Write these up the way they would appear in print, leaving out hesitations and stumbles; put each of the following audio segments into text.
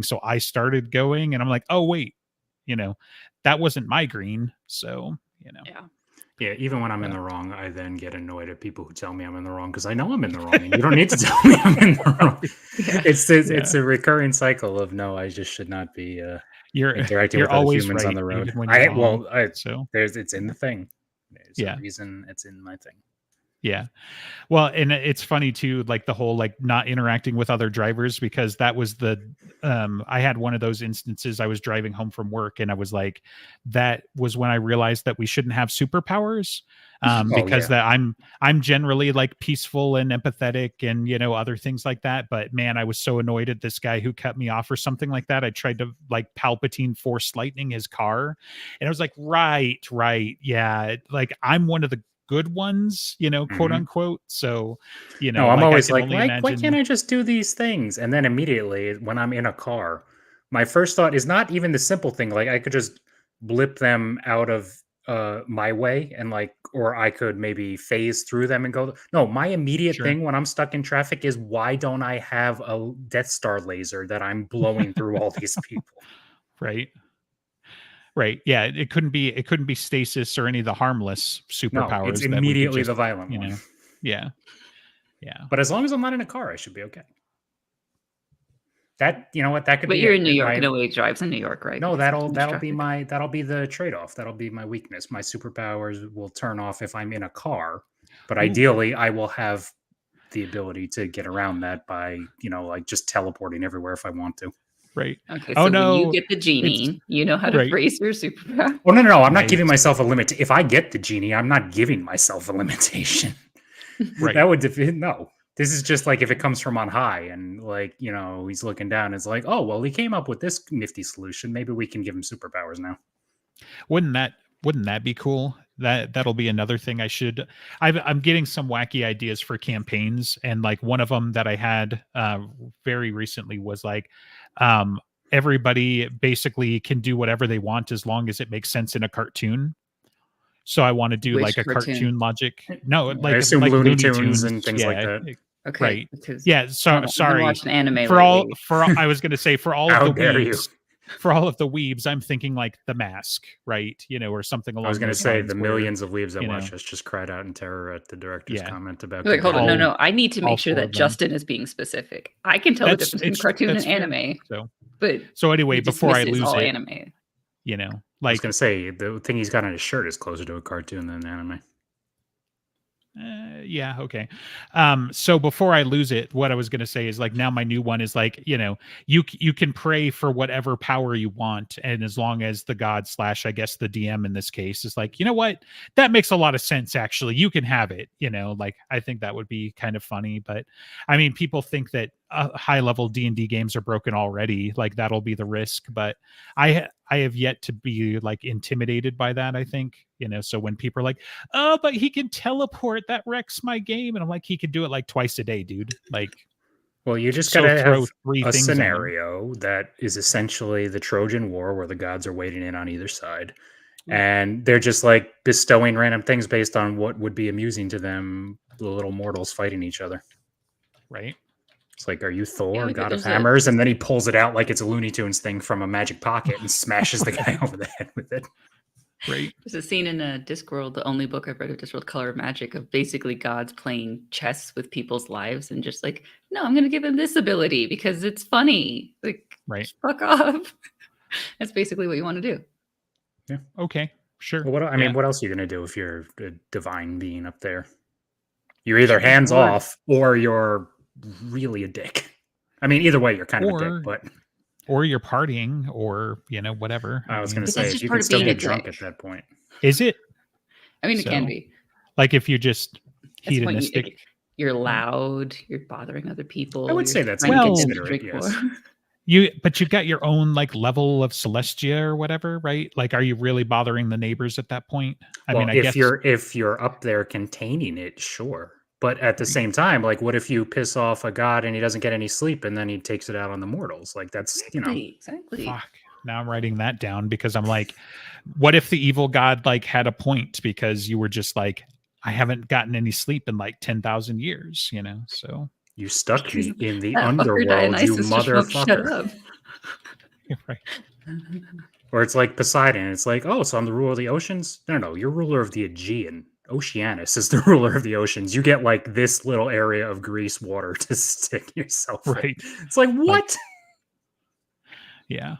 So I started going and I'm like, oh, wait, that wasn't my green. So, Yeah. Yeah, even when I'm in the wrong, I then get annoyed at people who tell me I'm in the wrong because I know I'm in the wrong, and you don't need to tell me I'm in the wrong. It's a recurring cycle of no, I just should not be interacting with other humans on the road. It's in the thing. There's a reason it's in my thing. Yeah. Well, and it's funny too, like the whole like not interacting with other drivers, because that was I had one of those instances. I was driving home from work and I was like, that was when I realized that we shouldn't have superpowers. Because that I'm generally like peaceful and empathetic and, other things like that. But man, I was so annoyed at this guy who cut me off or something like that. I tried to like Palpatine Force lightning his car. And I was like, right. Yeah. Like I'm one of the good ones, quote unquote. So, no, I'm always like, why can't I just do these things? And then immediately when I'm in a car, my first thought is not even the simple thing. Like I could just blip them out of my way and or I could maybe phase through them and go. No, my immediate thing when I'm stuck in traffic is why don't I have a Death Star laser that I'm blowing through all these people? Right. Yeah. It couldn't be stasis or any of the harmless superpowers. No, it's immediately the violent one. Yeah. But as long as I'm not in a car, I should be okay. That that could but be. But you're in New York. Nobody drives in New York, right? No, that'll be the trade-off. That'll be my weakness. My superpowers will turn off if I'm in a car. But ideally, I will have the ability to get around that by just teleporting everywhere if I want to. Right. Okay. So when you get the genie, you know how to phrase your superpower. Well, no. I'm not giving myself a limit. If I get the genie, I'm not giving myself a limitation. Right. That would no. This is just like if it comes from on high and he's looking down. It's like, oh well, he came up with this nifty solution. Maybe we can give him superpowers now. Wouldn't that be cool? That'll be another thing I'm getting some wacky ideas for campaigns, and like one of them that I had very recently was like everybody basically can do whatever they want as long as it makes sense in a cartoon. So I want to do like a cartoon logic. No, like I assume like Looney Tunes and things like that. Okay. Right. Yeah. So sorry. Watched an anime for all I was going to say for all of the weebs. You. For all of the weebs, I'm thinking like The Mask, right? Or something along. I was going to say the millions of weebs that watch us just cried out in terror at the director's comment about. Like, hold on, no. I need to make sure that Justin is being specific. I can tell the difference between cartoon and anime. So anyway, before I lose it, anime. like I was going to say the thing he's got on his shirt is closer to a cartoon than an anime. Yeah. Okay. So before I lose it, what I was going to say is like, now my new one is like, you can pray for whatever power you want. And as long as the god / I guess the DM in this case is like, you know what, that makes a lot of sense. Actually, you can have it, like, I think that would be kind of funny, but I mean, people think that high level D&D games are broken already. Like that'll be the risk, but I have yet to be like intimidated by that. I think, so when people are like, oh, but he can teleport, that wrecks my game. And I'm like, he could do it like twice a day, dude. Like, well, you just gotta have a scenario that is essentially the Trojan War where the gods are waiting in on either side. And they're just like bestowing random things based on what would be amusing to them, the little mortals fighting each other. Right. It's like, are you Thor, god of hammers? And then he pulls it out like it's a Looney Tunes thing from a magic pocket and smashes the guy over the head with it. Right. There's a scene in Discworld, the only book I've read of Discworld, Color of Magic, of basically gods playing chess with people's lives and just like, no, I'm going to give him this ability because it's funny. Like, right. Fuck off. That's basically what you want to do. Yeah. Okay. Sure. Well, I mean, what else are you going to do if you're a divine being up there? You're either hands off or you're really a dick. I mean, either way, you're kind of a dick, but... Or you're partying, or, whatever. I was going to say, you can still get drunk at that point. Is it? I mean, it can be. Like if you're just hedonistic. You're loud, you're bothering other people. I would say that's considerate, yes. But you've got your own like level of Celestia or whatever, right? Like, are you really bothering the neighbors at that point? I mean, I guess if you're up there containing it, sure. But at the same time, like, what if you piss off a god and he doesn't get any sleep and then he takes it out on the mortals? Like, that's, Exactly. Fuck. Now I'm writing that down because I'm like, what if the evil god like had a point because you were just like, I haven't gotten any sleep in like 10,000 years, so. You stuck me in the That fucker underworld, you Dionysus just won't shut up. motherfucker. Right. Or it's like Poseidon. It's like, oh, so I'm the ruler of the oceans? No, you're ruler of the Aegean. Oceanus is the ruler of the oceans. You get like this little area of Greece water to stick yourself in. Right. It's like, what? Yeah.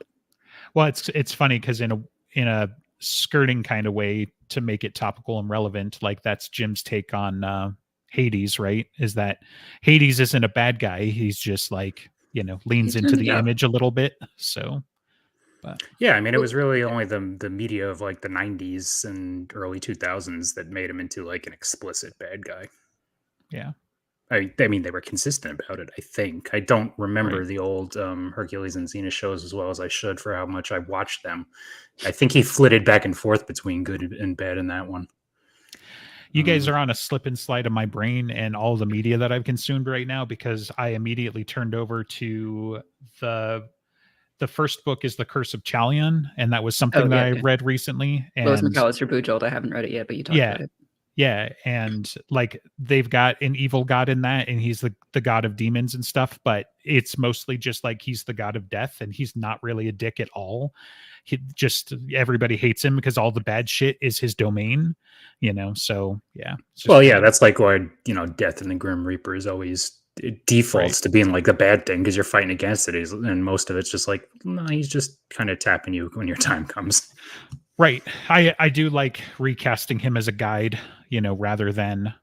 Well, it's funny because in a skirting kind of way to make it topical and relevant, like that's Jim's take on Hades, right? Is that Hades isn't a bad guy. He's just like, leans into the image a little bit. So, but yeah, I mean, it was really only the media of like the 90s and early 2000s that made him into like an explicit bad guy. Yeah. I mean, they were consistent about it, I think. I don't remember the old Hercules and Xena shows as well as I should for how much I watched them. I think he flitted back and forth between good and bad in that one. You guys are on a slip and slide of my brain and all the media that I've consumed right now, because I immediately turned over to the first book is The Curse of Chalion, and that was something that I read recently. And Lois McAllister Bujold, I haven't read it yet, but you talked about it. Yeah, and like they've got an evil god in that, and he's the god of demons and stuff, but it's mostly just like he's the god of death, and he's not really a dick at all. He just, everybody hates him because all the bad shit is his domain, so yeah. Well, yeah, that's like why, Death and the Grim Reaper is always, it defaults to being like the bad thing because you're fighting against it, and most of it's just like, no, he's just kind of tapping you when your time comes. Right. I do like recasting him as a guide, rather than,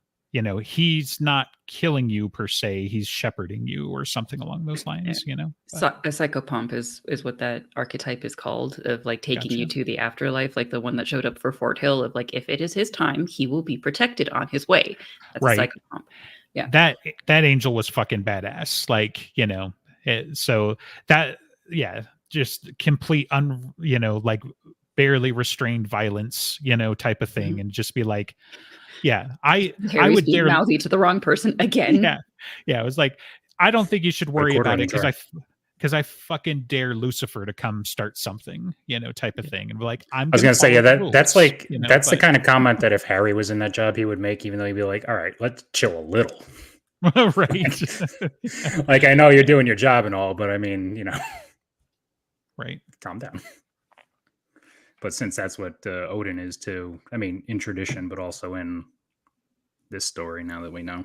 he's not killing you per se, he's shepherding you or something along those lines, A psychopomp is what that archetype is called, of like taking you to the afterlife, like the one that showed up for Fort Hill, of like, if it is his time, he will be protected on his way. That's a psychopomp. Yeah. That angel was fucking badass. Like, so that, just complete, like barely restrained violence, type of thing. And just be like, I would dare mouthy to the wrong person again. Yeah. It was like, I don't think you should worry about it because I fucking dare Lucifer to come start something, type of thing. And be like, I was going to say, that's like, that's the kind of comment that if Harry was in that job, he would make, even though he'd be like, all right, let's chill a little. Right. Like, I know you're doing your job and all, but I mean, right. Calm down. But since that's what Odin is too, I mean, in tradition, but also in this story now that we know.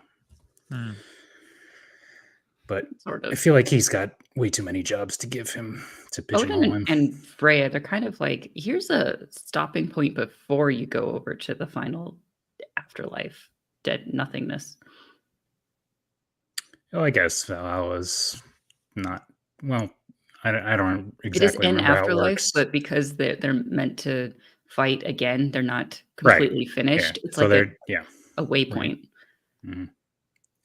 But sort of. I feel like he's got way too many jobs to give him to pigeonhole him. And Freya, they're kind of like, here's a stopping point before you go over to the final afterlife, dead nothingness. Well, I guess Valhalla's not, well, I don't exactly remember how afterlife, it works. but because they're meant to fight again, they're not completely finished. Yeah. It's so like a waypoint. Right. Mm-hmm.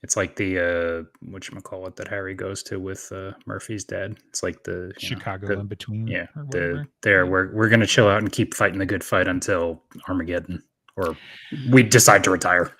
It's like the whatchamacallit that Harry goes to with Murphy's dad. It's like the Chicago in between. Yeah, we're gonna chill out and keep fighting the good fight until Armageddon, or we decide to retire.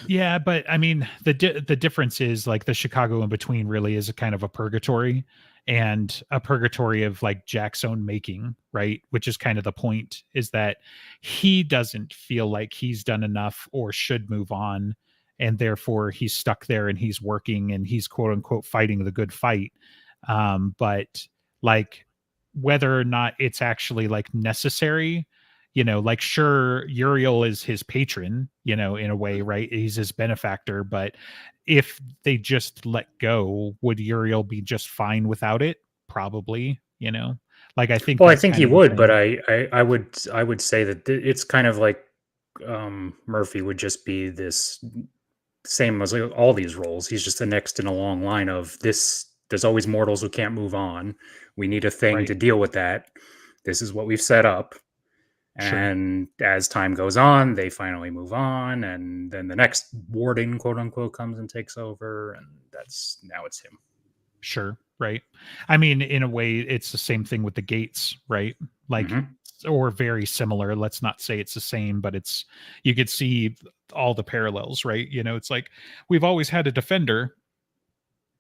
Yeah, but I mean, the difference is like the Chicago in between really is a kind of a purgatory, and a purgatory of like Jack's own making, right? Which is kind of the point, is that he doesn't feel like he's done enough or should move on, and therefore he's stuck there and he's working and he's quote unquote fighting the good fight. But like whether or not it's actually like necessary, like sure, Uriel is his patron, in a way, right? He's his benefactor, but if they just let go, would Uriel be just fine without it? Probably, like I think. Well, I think he would, but I would say that it's kind of like Murphy would just be this same as like all these roles. He's just the next in a long line of this. There's always mortals who can't move on. We need a thing to deal with that. This is what we've set up. And as time goes on, they finally move on, and then the next warden, quote unquote, comes and takes over, and now it's him. Sure, right. I mean, in a way, it's the same thing with the gates, right? Like, or very similar. Let's not say it's the same, but you could see all the parallels, right? It's like we've always had a defender.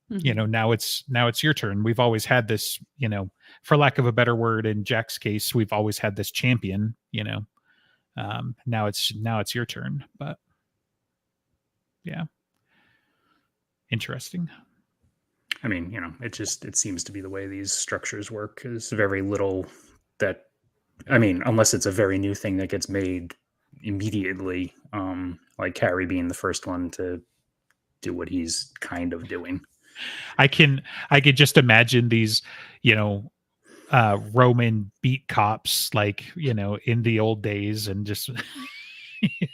Now it's your turn. We've always had this, for lack of a better word, in Jack's case, we've always had this champion, now it's your turn, but yeah. Interesting. I mean, it seems to be the way these structures work. There's very little that, I mean, unless it's a very new thing that gets made immediately, like Harry being the first one to do what he's kind of doing. I could just imagine these, Roman beat cops, like, in the old days, and just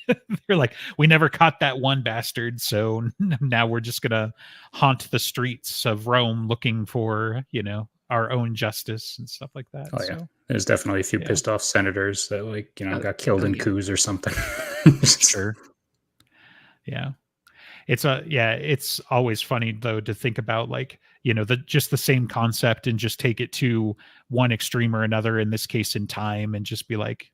they're like, we never caught that one bastard, so now we're just gonna haunt the streets of Rome looking for, our own justice and stuff like that. Oh yeah, there's definitely a few pissed off senators that got killed in coups or something. Sure. Yeah. It's always funny though to think about, like, just the same concept and just take it to one extreme or another, in this case in time, and just be like,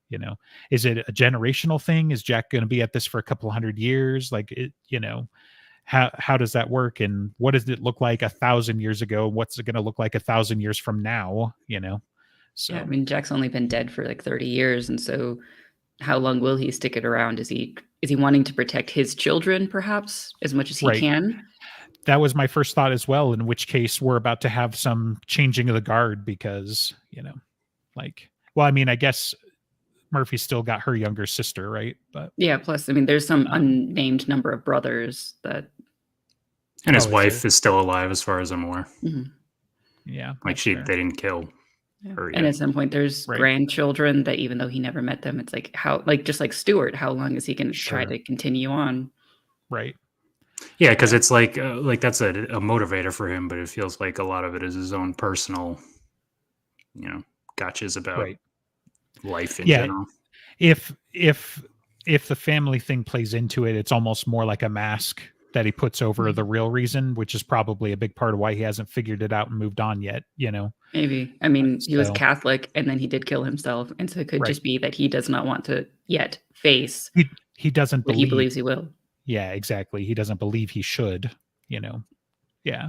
is it a generational thing? Is Jack going to be at this for a couple hundred years? Like, how does that work? And what does it look like 1,000 years ago? What's it going to look like 1,000 years from now? So, I mean, Jack's only been dead for like 30 years. And so how long will he stick it around? Is he wanting to protect his children, perhaps, as much as he can? That was my first thought as well, in which case we're about to have some changing of the guard because, I mean, I guess Murphy's still got her younger sister, right? But yeah, plus, I mean, there's some unnamed number of brothers that... And his wife is still alive, as far as I'm aware. Mm-hmm. Yeah. Like they didn't kill her yet. And at some point, there's grandchildren that, even though he never met them, it's like, just like Stuart, how long is he going to try to continue on? Right. Yeah, because it's like that's a motivator for him, but it feels like a lot of it is his own personal, gotchas about life in general. If the family thing plays into it, it's almost more like a mask that he puts over the real reason, which is probably a big part of why he hasn't figured it out and moved on yet. Maybe. I mean, he was Catholic, and then he did kill himself, and so it could just be that he does not want to yet face. He doesn't believe. He believes he will. Yeah, exactly. He doesn't believe he should, Yeah.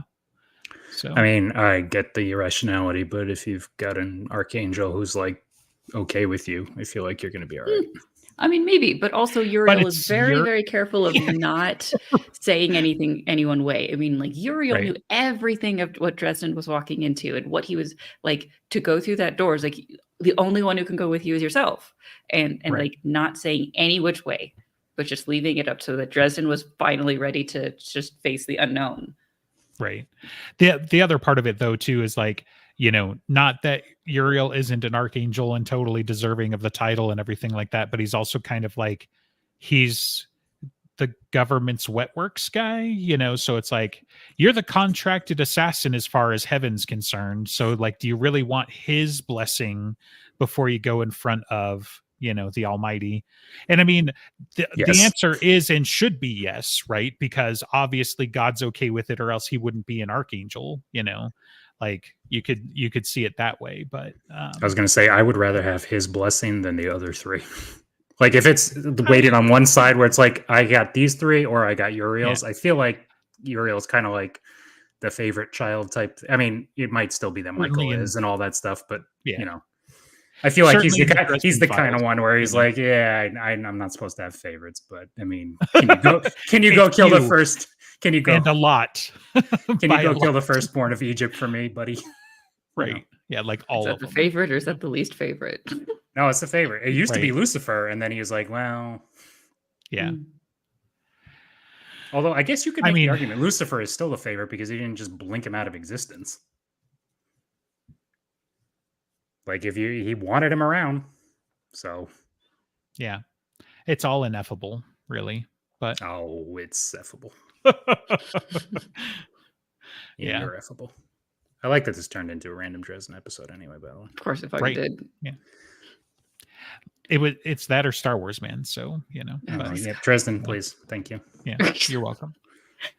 So, I mean, I get the irrationality, but if you've got an archangel who's like okay with you, I feel like you're going to be all right. I mean, maybe, but also Uriel is very, very careful of not saying anyone way. I mean, like, Uriel knew everything of what Dresden was walking into and what he was like to go through that door. Is like, the only one who can go with you is yourself, and like not saying any which way, but just leaving it up so that Dresden was finally ready to just face the unknown. Right. The other part of it, though, too, is like, not that Uriel isn't an archangel and totally deserving of the title and everything like that, but he's also kind of like, he's the government's wet works guy, so it's like, you're the contracted assassin as far as heaven's concerned. So, like, do you really want his blessing before you go in front of, the Almighty? And I mean, the answer is and should be yes, right? Because obviously God's okay with it, or else he wouldn't be an archangel, like you could see it that way. But I was going to say, I would rather have his blessing than the other three. Like, if it's weighted on one side where it's like, I got these three or I got Uriel's, I feel like Uriel's kind of like the favorite child type. I mean, it might still be that Michael is and all that stuff, but I feel like he's the kind of one where he's like, I'm not supposed to have favorites, but I mean, can you go kill the first? Can you go and a lot? Can you go kill the firstborn of Egypt for me, buddy? Right. Yeah, like all of them. Is that the favorite or is that the least favorite? No, it's the favorite. It used to be Lucifer, and then he was like, well, yeah. Although I guess you could make the argument Lucifer is still the favorite because he didn't just blink him out of existence. Like, he wanted him around, so yeah, it's all ineffable, really. But it's effable. Yeah, you're effable. I like that this turned into a random Dresden episode anyway, by the way. Of course, if I did. Yeah. It's that or Star Wars, man. So, Dresden, please. Thank you. Yeah, you're welcome.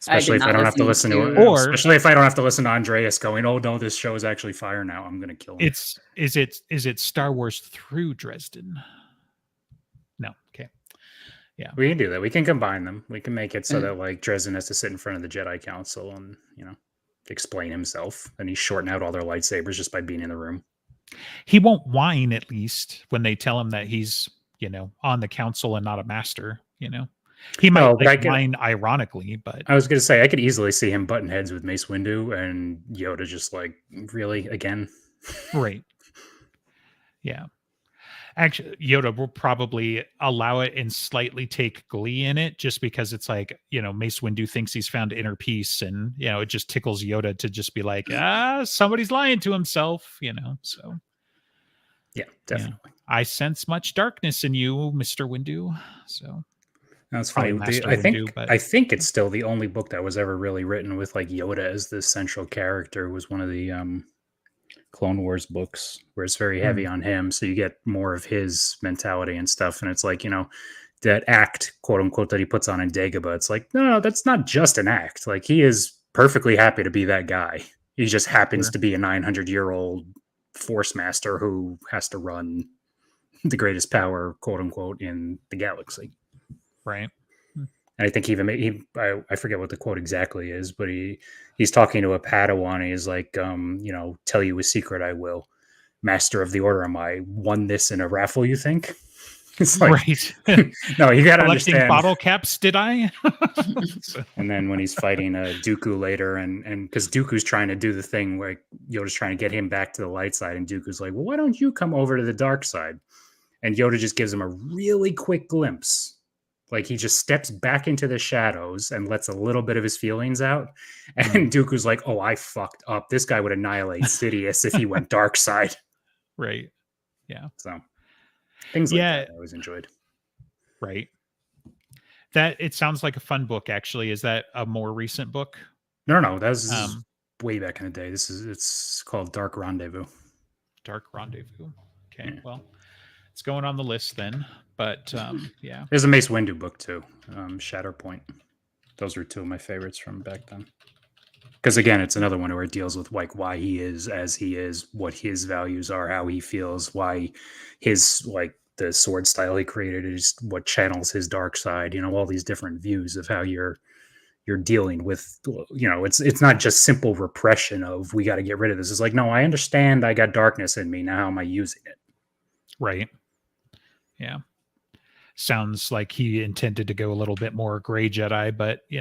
Especially if I don't have to listen to it. Especially if I don't have to listen to Andreas going, oh no, this show is actually fire now. I'm gonna kill him. Is it Star Wars through Dresden? No. Okay. Yeah. We can do that. We can combine them. We can make it so that like Dresden has to sit in front of the Jedi Council and, explain himself. And he's shorting out all their lightsabers just by being in the room. He won't whine, at least, when they tell him that he's, on the council and not a master, He might whine ironically, but I was going to say I could easily see him butting heads with Mace Windu and Yoda just like, really again, right? Yeah. Actually, Yoda will probably allow it and slightly take glee in it, just because it's like, Mace Windu thinks he's found inner peace, and it just tickles Yoda to just be like, somebody's lying to himself, So yeah, definitely. Yeah. I sense much darkness in you, Mr. Windu. So that's funny. I think it's still the only book that was ever really written with like Yoda as the central character. Was one of the Clone Wars books, where it's very heavy on him, so you get more of his mentality and stuff. And it's like, that act, quote unquote, that he puts on in Dagobah, it's like, no, that's not just an act. Like, he is perfectly happy to be that guy. He just happens to be a 900-year-old force master who has to run the greatest power, quote unquote, in the galaxy. Right. And I think I forget what the quote exactly is, but he's talking to a Padawan. He's like, tell you a secret, I will. Master of the Order, am I? Won this in a raffle, you think? It's like, right. No, you got to understand. Bottle caps, did I? And then when he's fighting Dooku later, and because Dooku's trying to do the thing where Yoda's trying to get him back to the light side, and Dooku's like, well, why don't you come over to the dark side? And Yoda just gives him a really quick glimpse. Like, he just steps back into the shadows and lets a little bit of his feelings out. And Dooku's like, oh, I fucked up. This guy would annihilate Sidious if he went dark side. Right. Yeah. So things like that I always enjoyed. Right. That it sounds like a fun book, actually. Is that a more recent book? No. That was way back in the day. It's called Dark Rendezvous. Dark Rendezvous. Okay. Yeah. Well, it's going on the list then. But yeah, there's a Mace Windu book too, Shatterpoint. Those were two of my favorites from back then. Because again, it's another one where it deals with like why he is as he is, what his values are, how he feels, why his like the sword style he created is what channels his dark side. All these different views of how you're dealing with. It's not just simple repression of we got to get rid of this. It's like, no, I understand. I got darkness in me. Now how am I using it? Right. Yeah. Sounds like he intended to go a little bit more gray Jedi, but they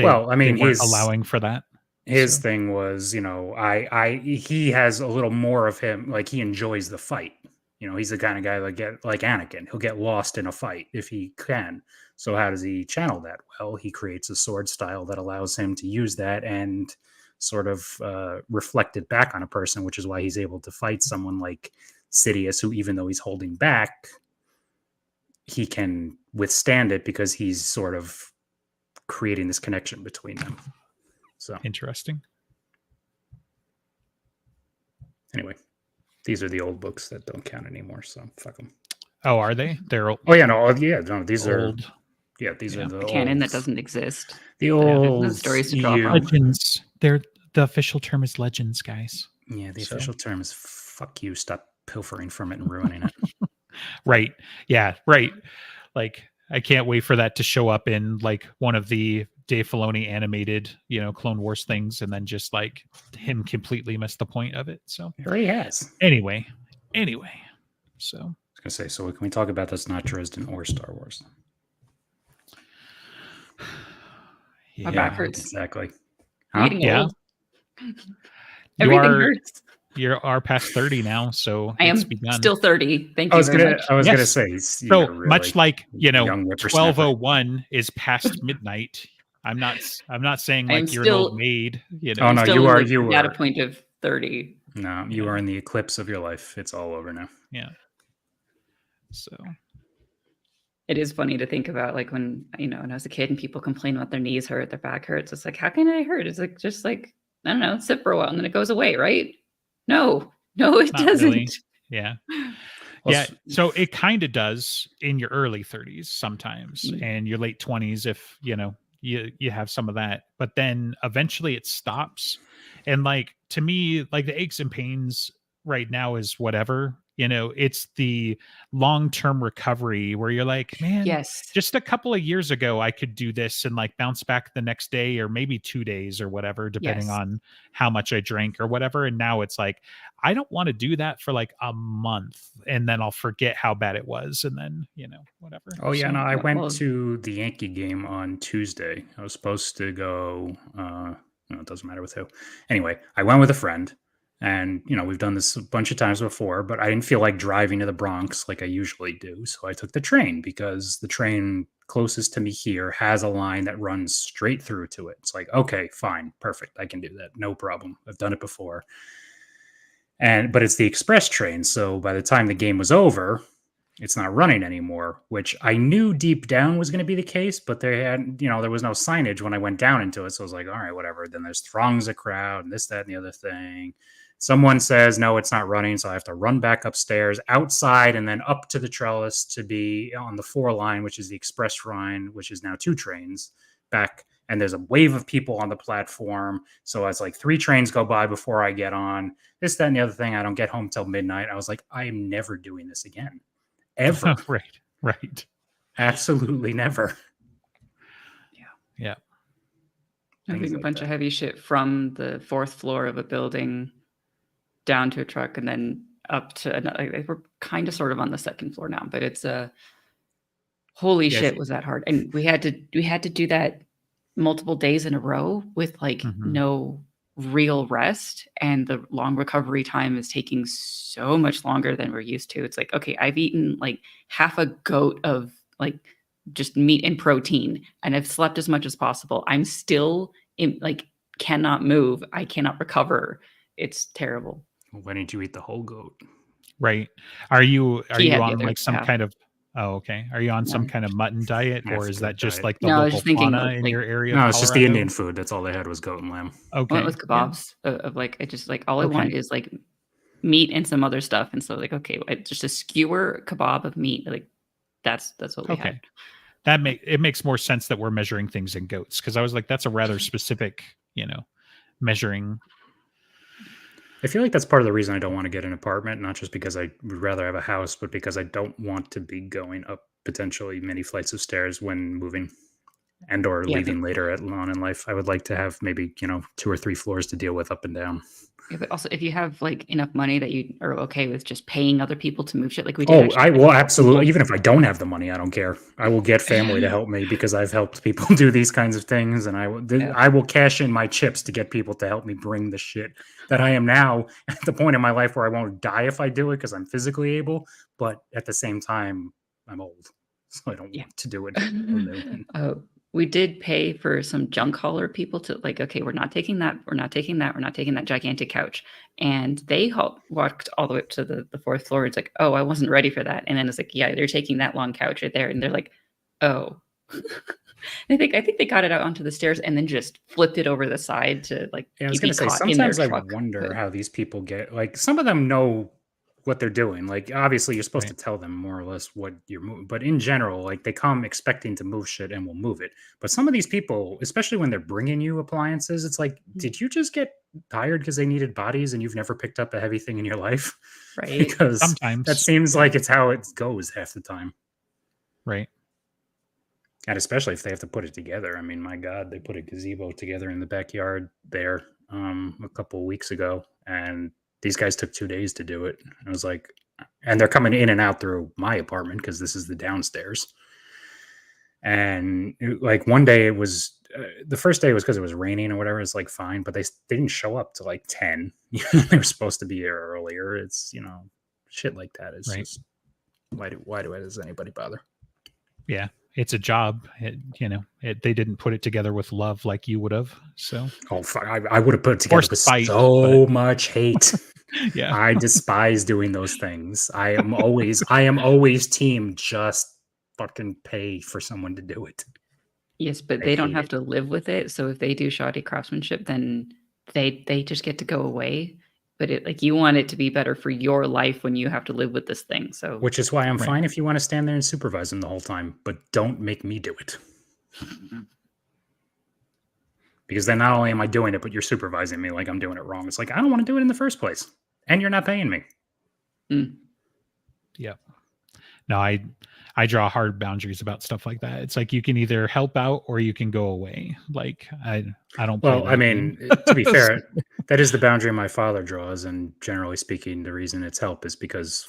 weren't allowing for that. His thing was, he has a little more of him, like he enjoys the fight. He's the kind of guy like Anakin. He'll get lost in a fight if he can. So how does he channel that? Well, he creates a sword style that allows him to use that and sort of reflect it back on a person, which is why he's able to fight someone like Sidious, who even though he's holding back, he can withstand it because he's sort of creating this connection between them. So interesting. Anyway, these are the old books that don't count anymore. So fuck them. Oh, are they? They're old. Oh yeah, no, these old. These are the canon that doesn't exist. The old stories to draw from. Legends. The official term is legends, guys. Yeah, the official term is fuck you. Stop pilfering from it and ruining it. Right. Yeah. Right. Like, I can't wait for that to show up in like one of the Dave Filoni animated, Clone Wars things, and then just like him completely miss the point of it. So here he has. Anyway. So I was gonna say, so can we talk about that's not Dresden or Star Wars? My back hurts. Exactly. Huh? Yeah. Everything hurts. You are past 30 now, so I am still 30. Thank you very much. I was gonna say, so really much like 12:01 is past midnight. I'm not saying like you're an old maid. Oh no, you are at a point of 30. No, you are in the eclipse of your life. It's all over now. Yeah. So it is funny to think about, like when when I was a kid and people complain about their knees hurt, their back hurts. It's like, how can it hurt? It's like just like, I don't know, sit for a while and then it goes away, right? No, it doesn't. Really. Yeah. Yeah. So it kind of does in your early 30s sometimes and your late 20s if, you have some of that. But then eventually it stops. And like, to me, like the aches and pains right now is whatever. It's the long-term recovery where you're like, man, yes, just a couple of years ago, I could do this and like bounce back the next day or maybe 2 days or whatever, depending on how much I drank or whatever. And now it's like, I don't want to do that for like a month and then I'll forget how bad it was and then, whatever. Oh yeah, no, I went to the Yankee game on Tuesday. I was supposed to go no, it doesn't matter with who. Anyway, I went with a friend and, we've done this a bunch of times before, but I didn't feel like driving to the Bronx like I usually do. So I took the train because the train closest to me here has a line that runs straight through to it. It's like, okay, fine, perfect. I can do that. No problem. I've done it before. But it's the express train. So by the time the game was over, it's not running anymore, which I knew deep down was going to be the case, but there was no signage when I went down into it. So I was like, all right, whatever. Then there's throngs of crowd and this, that, and the other thing. Someone says, no, it's not running. So I have to run back upstairs, outside, and then up to the trellis to be on the 4 line, which is the express line, which is now 2 trains back. And there's a wave of people on the platform. So it's like 3 trains go by before I get on. This, that, and the other thing. I don't get home till midnight. I was like, I am never doing this again. Ever. Right. Absolutely never. Yeah. Moving a bunch of heavy shit from the 4th floor of a building down to a truck and then up to another. We're kind of sort of on the 2nd floor now, but it's holy shit, was that hard. And we had to do that multiple days in a row with like no real rest, and the long recovery time is taking so much longer than we're used to. It's like, okay, I've eaten like half a goat of like just meat and protein and I've slept as much as possible. I'm still cannot move. I cannot recover. It's terrible. Why didn't you eat the whole goat? Right. Are you on like some kind of okay. Are you on some kind of mutton diet, or is that just like the local fauna in your area? No, it's just the Indian food. That's all they had was goat and lamb. Okay. I went with kebabs of like, I just like, all I want is like meat and some other stuff. And so like, okay, just a skewer kebab of meat. Like that's what we had. It makes more sense that we're measuring things in goats, because I was like, that's a rather specific, measuring. I feel like that's part of the reason I don't want to get an apartment, not just because I would rather have a house, but because I don't want to be going up potentially many flights of stairs when moving and or leaving later on in life. I would like to have maybe, 2 or 3 floors to deal with up and down. Yeah, but also if you have like enough money that you are okay with just paying other people to move shit like we did. I will absolutely. Even if I don't have the money, I don't care. I will get family to help me because I've helped people do these kinds of things, and I will cash in my chips to get people to help me bring the shit that I am now at the point in my life where I won't die if I do it because I'm physically able, but at the same time, I'm old, so I don't want to do it. We did pay for some junk hauler people to like, okay, we're not taking that. We're not taking that. We're not taking that gigantic couch. And they walked all the way up to the 4th floor. It's like, oh, I wasn't ready for that. And then it's like, yeah, they're taking that long couch right there. And they're like, oh, I think they got it out onto the stairs and then just flipped it over the side to like. Yeah, I was going to say, sometimes I wonder how these people get, like, some of them know what they're doing. Like, obviously you're supposed to tell them more or less what you're moving, but in general, like, they come expecting to move shit and will move it. But some of these people, especially when they're bringing you appliances, it's like, did you just get tired because they needed bodies and you've never picked up a heavy thing in your life? Right. Because sometimes that seems like it's how it goes half the time. Right. And especially if they have to put it together. I mean, my God, they put a gazebo together in the backyard there a couple of weeks ago, and these guys took 2 days to do it. I was like, and they're coming in and out through my apartment because this is the downstairs. And like one day it was, the first day was because it was raining or whatever. It's like fine, but they didn't show up to like 10. They were supposed to be here earlier. It's, shit like that. It's just, why does anybody bother? Yeah. It's a job. They didn't put it together with love like you would have. So, fuck, I would have put it together with much hate. Yeah, I despise doing those things. I am always team just fucking pay for someone to do it. Yes, but they don't have to live with it. So if they do shoddy craftsmanship, then they just get to go away. But you want it to be better for your life when you have to live with this thing. So, which is why I'm fine if you want to stand there and supervise them the whole time, but don't make me do it. Because then not only am I doing it, but you're supervising me like I'm doing it wrong. It's like, I don't want to do it in the first place, and you're not paying me. Yeah. No, I draw hard boundaries about stuff like that. It's like you can either help out or you can go away. Like I don't. Well, I mean, to be fair, that is the boundary my father draws, and generally speaking, the reason it's help is because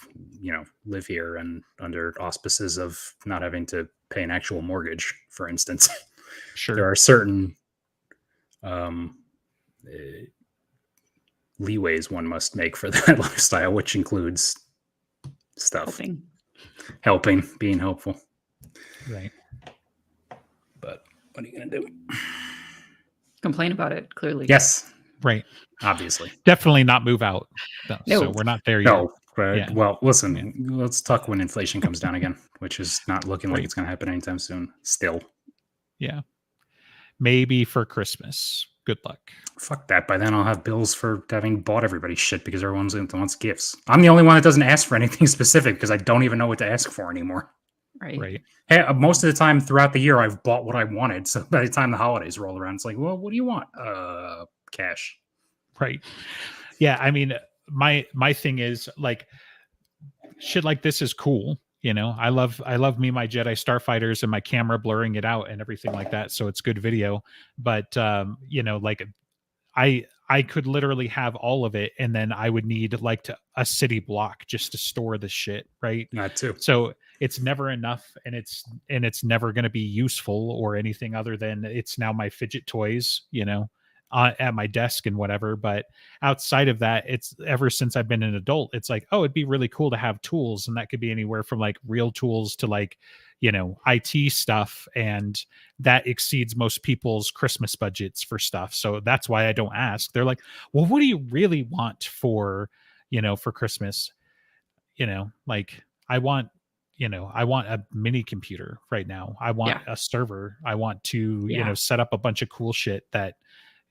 live here and under auspices of not having to pay an actual mortgage, for instance. Sure, there are certain leeways one must make for that lifestyle, which includes stuff. Helping, being helpful. Right. But what are you going to do? Complain about it, clearly. Yes. Right. Obviously. Definitely not move out. No. So we're not there yet. No. Yeah. Well, listen, let's talk when inflation comes down again, which is not looking like it's going to happen anytime soon. Still. Yeah. Maybe for Christmas. Good luck. Fuck that. By then I'll have bills for having bought everybody shit because everyone wants gifts. I'm the only one that doesn't ask for anything specific because I don't even know what to ask for anymore. Right. Hey, most of the time throughout the year, I've bought what I wanted. So by the time the holidays roll around, it's like, well, what do you want? Cash. Right. Yeah. I mean, my thing is like shit like this is cool. I love me, my Jedi Starfighters and my camera blurring it out and everything like that. So it's good video. But, like I could literally have all of it. And then I would need like a city block just to store the shit. Right. That too. So it's never enough. And it's never going to be useful or anything other than it's now my fidget toys, at my desk and whatever. But outside of that, it's ever since I've been an adult, it's like, oh, it'd be really cool to have tools. And that could be anywhere from like real tools to like, IT stuff. And that exceeds most people's Christmas budgets for stuff. So that's why I don't ask. They're like, well, what do you really want for Christmas? Like I want a mini computer right now. I want a server. I want to, set up a bunch of cool shit that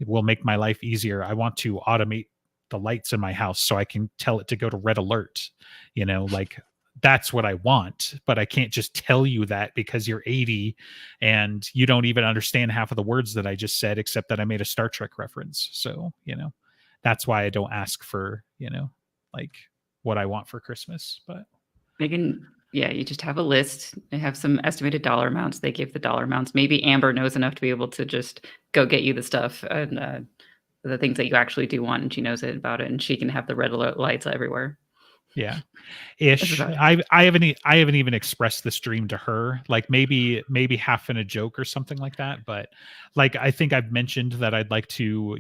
will make my life easier. I want to automate the lights in my house so I can tell it to go to red alert. Like that's what I want, but I can't just tell you that because you're 80 and you don't even understand half of the words that I just said, except that I made a Star Trek reference. So, that's why I don't ask for, like what I want for Christmas, but you just have a list. They have some estimated dollar amounts. They give the dollar amounts. Maybe Amber knows enough to be able to just go get you the stuff and the things that you actually do want, and she knows about it, and she can have the red alert lights everywhere. Yeah, ish. I haven't even expressed this dream to her. Like maybe half in a joke or something like that. But like I think I've mentioned that I'd like to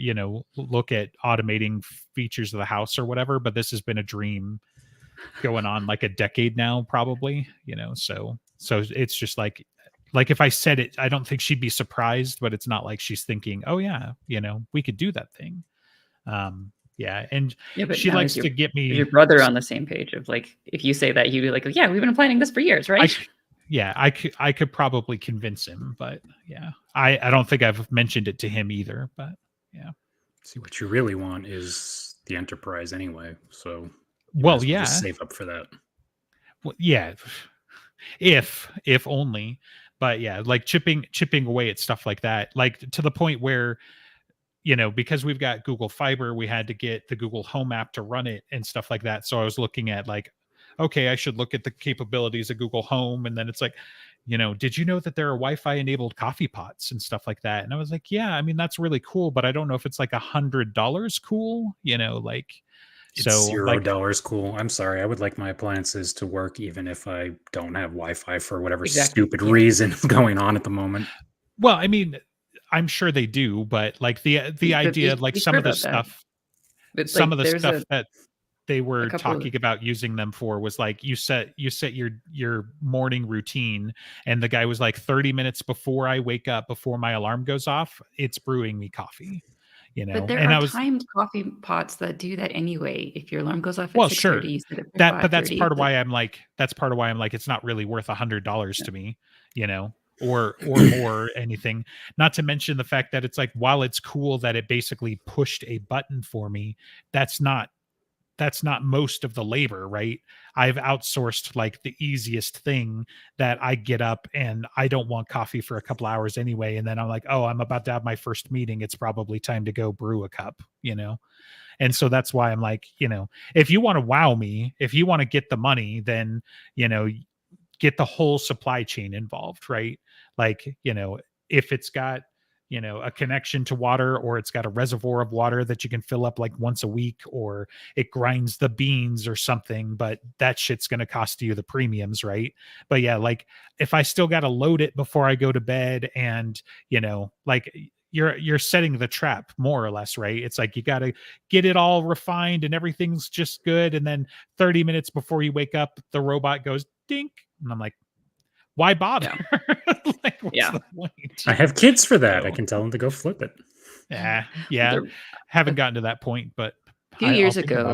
look at automating features of the house or whatever. But this has been a dream going on like a decade now, probably. So it's just like if I said it, I don't think she'd be surprised. But it's not like she's thinking, oh yeah, we could do that thing. Yeah, and she likes to get me your brother on the same page of like, if you say that, he'd be like, yeah, we've been planning this for years, right? I could probably convince him, but yeah, I don't think I've mentioned it to him either, but yeah. See, what you really want is the Enterprise anyway, so just save up for that. Well, yeah, if only, but yeah, like chipping away at stuff like that, like to the point where because we've got Google Fiber, we had to get the Google Home app to run it and stuff like that. So I was looking at like, okay, I should look at the capabilities of Google Home. And then it's like, did you know that there are Wi-Fi enabled coffee pots and stuff like that? And I was like, yeah, I mean, that's really cool, but I don't know if it's like $100 cool, like, it's $0 cool. I'm sorry. I would like my appliances to work even if I don't have Wi-Fi for whatever stupid reason going on at the moment. Well, I mean, I'm sure they do, but like the idea, like some of the stuff, that they were talking about using them for was like you set your morning routine, and the guy was like 30 minutes before I wake up, before my alarm goes off, it's brewing me coffee. But there are timed coffee pots that do that anyway. If your alarm goes off at 6:30, sure. But that's part of why I'm like, it's not really worth $100 to me, or more anything. Not to mention the fact that it's like, while it's cool that it basically pushed a button for me, that's not most of the labor, right? I've outsourced like the easiest thing that I get up and I don't want coffee for a couple hours anyway. And then I'm like, oh, I'm about to have my first meeting. It's probably time to go brew a cup, And so that's why I'm like, if you want to wow me, if you want to get the money, then, get the whole supply chain involved, right? Like, you know, if it's got, you know, a connection to water, or it's got a reservoir of water that you can fill up like once a week, or it grinds the beans or something, but that shit's going to cost you the premiums, right? But yeah, like if I still got to load it before I go to bed, and, you know, like you're setting the trap more or less, right? It's like you got to get it all refined and everything's just good, and then 30 minutes before you wake up, the robot goes dink, and I'm like, why bother? Like, what's the point? I have kids for that. I can tell them to go flip it. Yeah. Haven't gotten to that point, but a few years ago,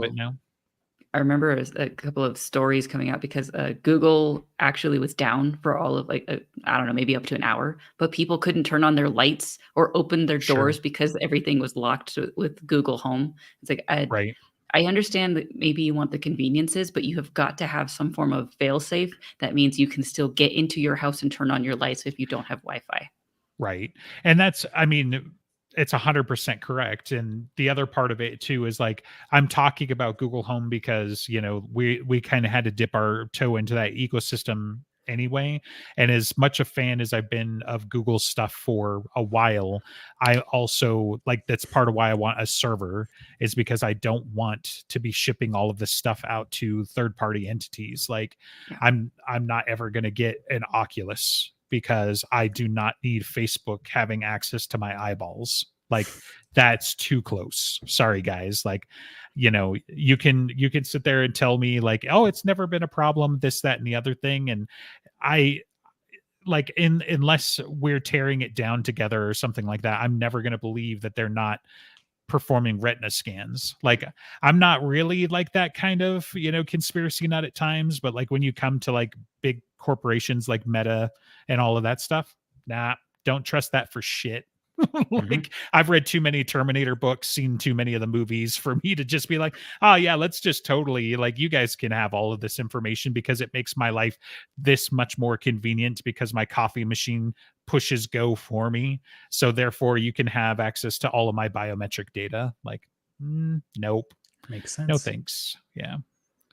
I remember a couple of stories coming out because Google actually was down for all of like, I don't know, maybe up to an hour, but people couldn't turn on their lights or open their doors because everything was locked with Google Home. It's like, I understand that maybe you want the conveniences, but you have got to have some form of fail-safe. That means you can still get into your house and turn on your lights if you don't have Wi-Fi. Right. And that's, I mean, it's 100% correct. And the other part of it too is like, I'm talking about Google Home because, you know, we kind of had to dip our toe into that ecosystem anyway. And as much a fan as I've been of Google stuff for a while, I also like, that's part of why I want a server, is because I don't want to be shipping all of this stuff out to third-party entities. Like I'm not ever going to get an Oculus because I do not need Facebook having access to my eyeballs. Like that's too close. Sorry guys. Like, you know, you can sit there and tell me like, oh, it's never been a problem, this, that, and the other thing. And I like, unless we're tearing it down together or something like that, I'm never going to believe that they're not performing retina scans. Like I'm not really like that kind of, you know, conspiracy nut at times, but like when you come to like big corporations like Meta and all of that stuff, nah, don't trust that for shit. Like I've read too many Terminator books, seen too many of the movies for me to just be like, oh yeah, let's just totally, like, you guys can have all of this information because it makes my life this much more convenient because my coffee machine pushes go for me. So therefore you can have access to all of my biometric data. Like, nope. Makes sense. No thanks. Yeah.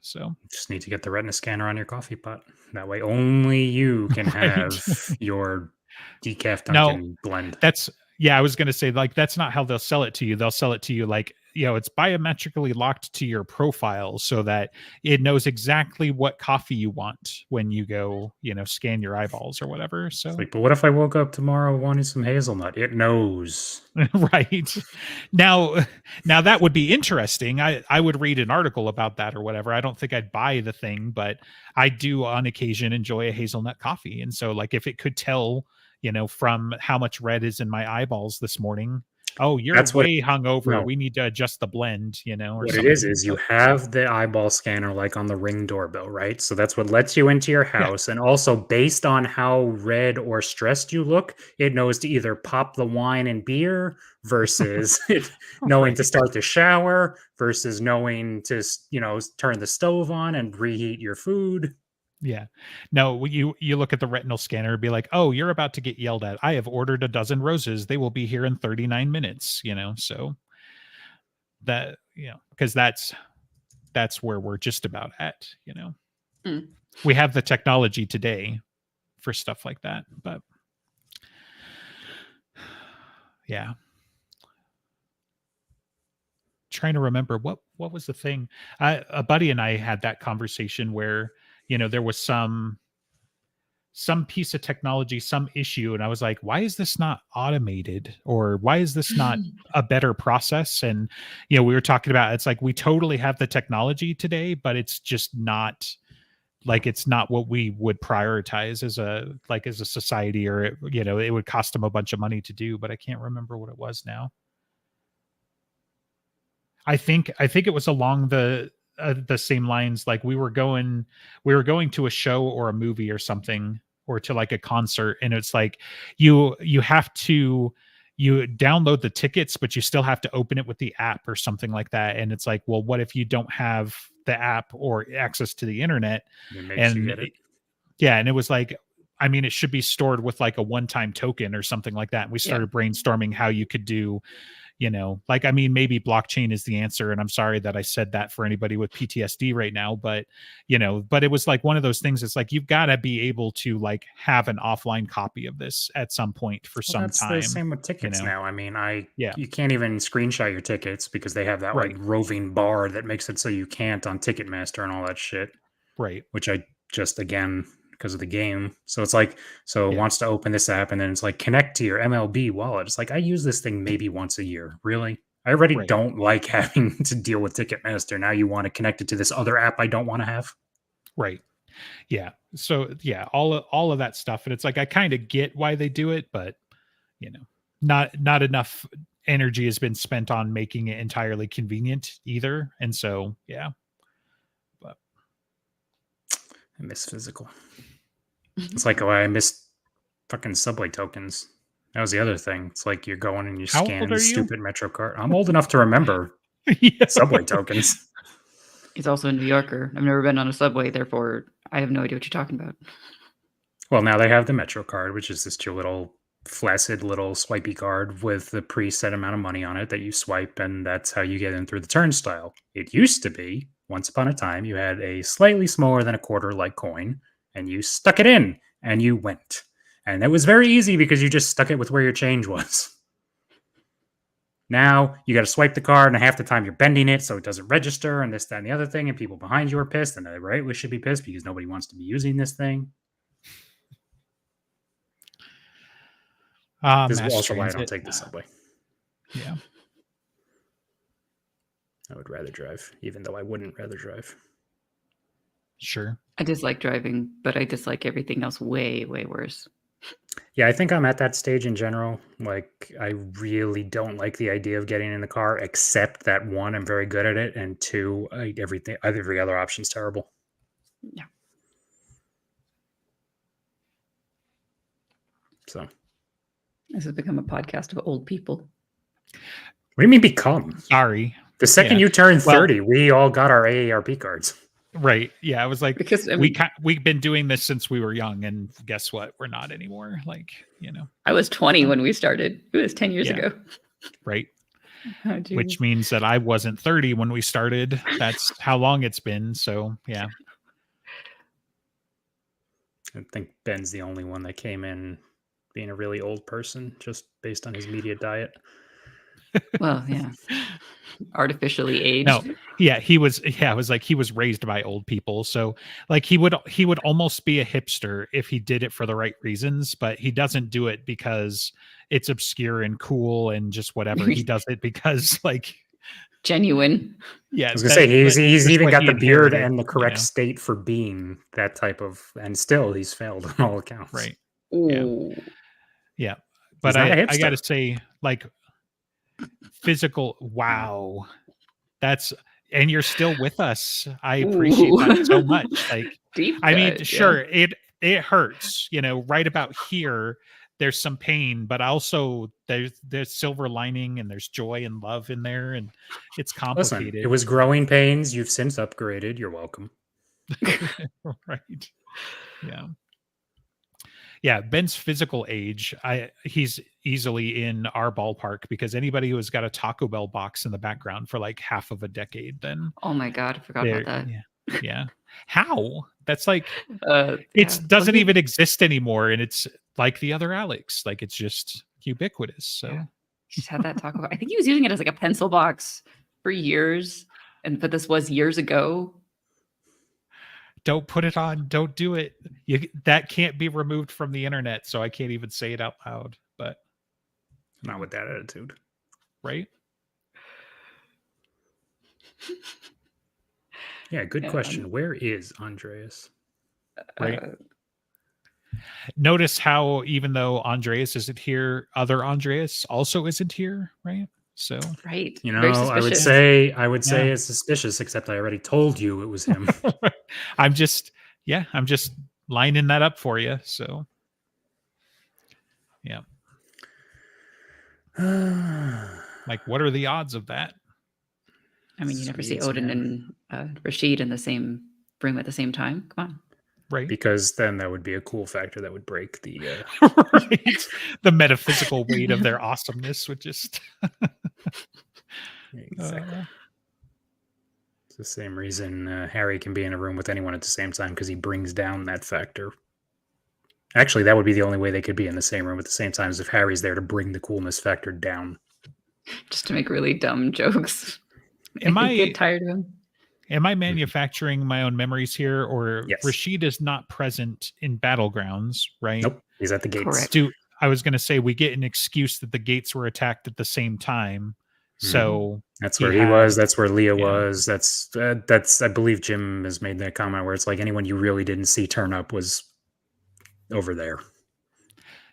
So you just need to get the retina scanner on your coffee pot. That way only you can have your decaf Dunkin' blend. Yeah, I was going to say, like, that's not how they'll sell it to you. They'll sell it to you like, you know, it's biometrically locked to your profile so that it knows exactly what coffee you want when you go, you know, scan your eyeballs or whatever. So, like, but what if I woke up tomorrow wanting some hazelnut? It knows. Right. Now that would be interesting. I would read an article about that or whatever. I don't think I'd buy the thing, but I do on occasion enjoy a hazelnut coffee. And so, like, if it could tell, you know, from how much red is in my eyeballs this morning, oh, you're way hungover. No. We need to adjust the blend, you know. Or what it is you have the eyeball scanner like on the Ring doorbell, right? So that's what lets you into your house. Yeah. And also based on how red or stressed you look, it knows to either pop the wine and beer versus knowing to start the shower versus knowing to, you know, turn the stove on and reheat your food. Yeah. No, you look at the retinal scanner and be like, oh, you're about to get yelled at. I have ordered a dozen roses. They will be here in 39 minutes, you know? So that, you know, because that's where we're just about at, you know? We have the technology today for stuff like that, but yeah. Trying to remember what was the thing. A buddy and I had that conversation where, you know, there was some piece of technology, some issue. And I was like, why is this not automated? Or why is this not a better process? And, you know, we were talking about, it's like, we totally have the technology today, but it's just not like, it's not what we would prioritize as a society, or, you know, it would cost them a bunch of money to do, but I can't remember what it was now. I think it was along the same lines. Like we were going to a show or a movie or something, or to like a concert, and it's like you download the tickets, but you still have to open it with the app or something like that. And it's like, well, what if you don't have the app or access to the internet? And and it was like, I mean, it should be stored with like a one-time token or something like that. And we started brainstorming how you could do, like, I mean, maybe blockchain is the answer, and I'm sorry that I said that for anybody with PTSD right now, but but it was like one of those things. It's like, you've got to be able to like have an offline copy of this at some point for some that's time. the same with tickets now. I mean, you can't even screenshot your tickets because they have that like roving bar that makes it so you can't on Ticketmaster and all that shit. Right. Which I just, again, because of the game. So it's like, it wants to open this app and then it's like, connect to your MLB wallet. It's like, I use this thing maybe once a year. Really? I already don't like having to deal with Ticketmaster. Now you want to connect it to this other app I don't want to have. Right. Yeah. So yeah, all of that stuff. And it's like, I kind of get why they do it, but not enough energy has been spent on making it entirely convenient either. And so, yeah. But I miss physical. It's like, I miss fucking subway tokens. That was the other thing. It's like you're going and you scan the stupid Metro card. I'm old enough to remember subway tokens. He's also a New Yorker. I've never been on a subway, therefore I have no idea what you're talking about. Well, now they have the Metro card, which is just your little flaccid little swipey card with the preset amount of money on it that you swipe, and that's how you get in through the turnstile. It used to be, once upon a time, you had a slightly smaller than a quarter like coin, and you stuck it in, and you went. And it was very easy because you just stuck it with where your change was. Now, you got to swipe the card, and half the time you're bending it so it doesn't register, and this, that, and the other thing, and people behind you are pissed, and they rightly should be pissed because nobody wants to be using this thing. This is also why I don't take the subway. Yeah. I would rather drive, even though I wouldn't rather drive. Sure. I dislike driving, but I dislike everything else way, way worse. Yeah, I think I'm at that stage in general. Like, I really don't like the idea of getting in the car, except that one, I'm very good at it, and two, every other option's terrible. Yeah. So this has become a podcast of old people. What do you mean become? Sorry. The second you turn 30, we all got our AARP cards. Right. Yeah. I was like, because we've been doing this since we were young, and guess what? We're not anymore. Like, I was 20 when we started. It was 10 years ago. Right. Oh, which means that I wasn't 30 when we started. That's how long it's been. So, yeah. I think Ben's the only one that came in being a really old person just based on his media diet. Well, yeah. Artificially aged. No, yeah, he was. Yeah, it was like he was raised by old people, so like he would almost be a hipster if he did it for the right reasons, but he doesn't do it because it's obscure and cool and just whatever. He does it because like genuine. Yeah, I was gonna say he's even got the beard and the correct state for being that type of, and still he's failed on all accounts. Right. Ooh. Yeah, but I gotta say, like, physical. Wow, and you're still with us. I appreciate that so much. Like, I mean, sure, it hurts, right about here. There's some pain, but also there's silver lining and there's joy and love in there, and it's complicated. Listen, it was growing pains. You've since upgraded. You're welcome. Right. Yeah. Yeah, Ben's physical age, he's easily in our ballpark, because anybody who has got a Taco Bell box in the background for like half of a decade, then oh my god, I forgot about that. Yeah. How? That's like it doesn't even exist anymore, and it's like the other Alex, like it's just ubiquitous. So just had that Taco Bell. I think he was using it as like a pencil box for years, but this was years ago. Don't put it on. Don't do it. That can't be removed from the internet, so I can't even say it out loud. But not with that attitude, right? Yeah, good question. Where is Andreas? Right. Notice how even though Andreas isn't here, other Andreas also isn't here, right? So right, I would say it's suspicious, except I already told you it was him. I'm just lining that up for you. So yeah. Like, what are the odds of that? I mean, you never see Odin and Rashid in the same room at the same time. Come on. Right. Because then that would be a cool factor that would break the right. The metaphysical weight of their awesomeness would just exactly. It's the same reason Harry can be in a room with anyone at the same time, because he brings down that factor. Actually, that would be the only way they could be in the same room at the same time, is if Harry's there to bring the coolness factor down. Just to make really dumb jokes. Am I get tired of him? Am I manufacturing my own memories here, or yes. Rashid is not present in Battlegrounds, right? Nope, he's at the gates. I was going to say we get an excuse that the gates were attacked at the same time, so that's where he was. That's where Leah was. That's I believe Jim has made that comment where it's like anyone you really didn't see turn up was over there.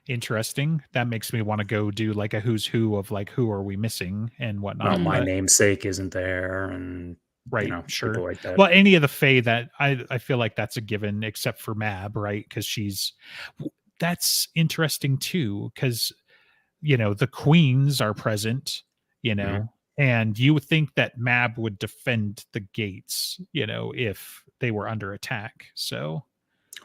Interesting. That makes me want to go do like a who's who of like who are we missing and whatnot. Well, my namesake isn't there, and right, sure. Like that. Well, any of the Fae that I feel like that's a given, except for Mab, right? Because that's interesting too, because the queens are present, and you would think that Mab would defend the gates, if they were under attack. So,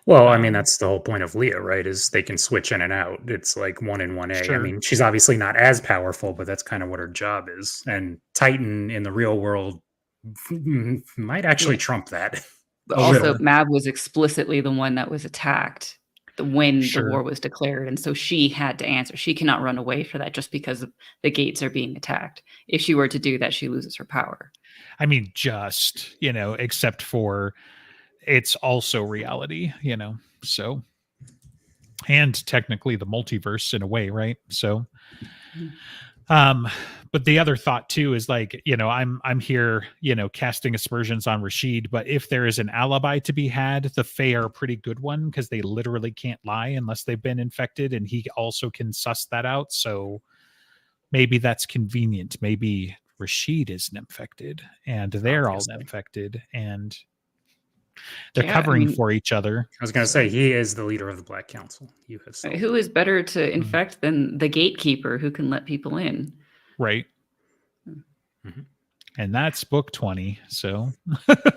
well, I mean, that's the whole point of Leah, right? Is they can switch in and out. It's like 1 in 1A. Sure. I mean, she's obviously not as powerful, but that's kind of what her job is. And Titan in the real world might actually trump that. But also, Mab was explicitly the one that was attacked when the war was declared, and so she had to answer. She cannot run away for that just because the gates are being attacked. If she were to do that, she loses her power. I mean, except for it's also reality, so, and technically the multiverse in a way, right? So, but the other thought too is like, I'm here, casting aspersions on Rashid, but if there is an alibi to be had, the Fae are a pretty good one because they literally can't lie unless they've been infected, and he also can suss that out. So maybe that's convenient. Maybe Rashid isn't infected and they're all infected, and they're covering for each other. I was going to say, he is the leader of the Black Council. Who is better to infect than the gatekeeper who can let people in? Right. Mm-hmm. And that's book 20. So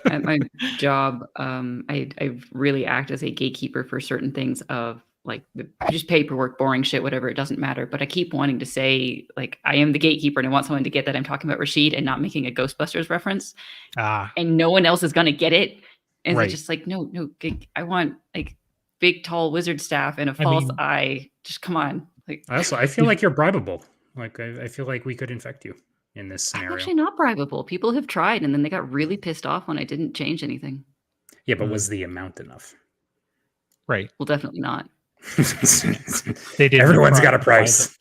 at my job, I really act as a gatekeeper for certain things of like just paperwork, boring shit, whatever. It doesn't matter. But I keep wanting to say, like, I am the gatekeeper, and I want someone to get that I'm talking about Rashid and not making a Ghostbusters reference. And no one else is going to get it. And it's just like, no, I want like big, tall wizard staff and a false eye. Just come on. Like, I feel like you're bribable. Like, I feel like we could infect you in this scenario. I'm actually not bribable. People have tried, and then they got really pissed off when I didn't change anything. Yeah, but was the amount enough? Right. Well, definitely not. They did. Everyone's got a price.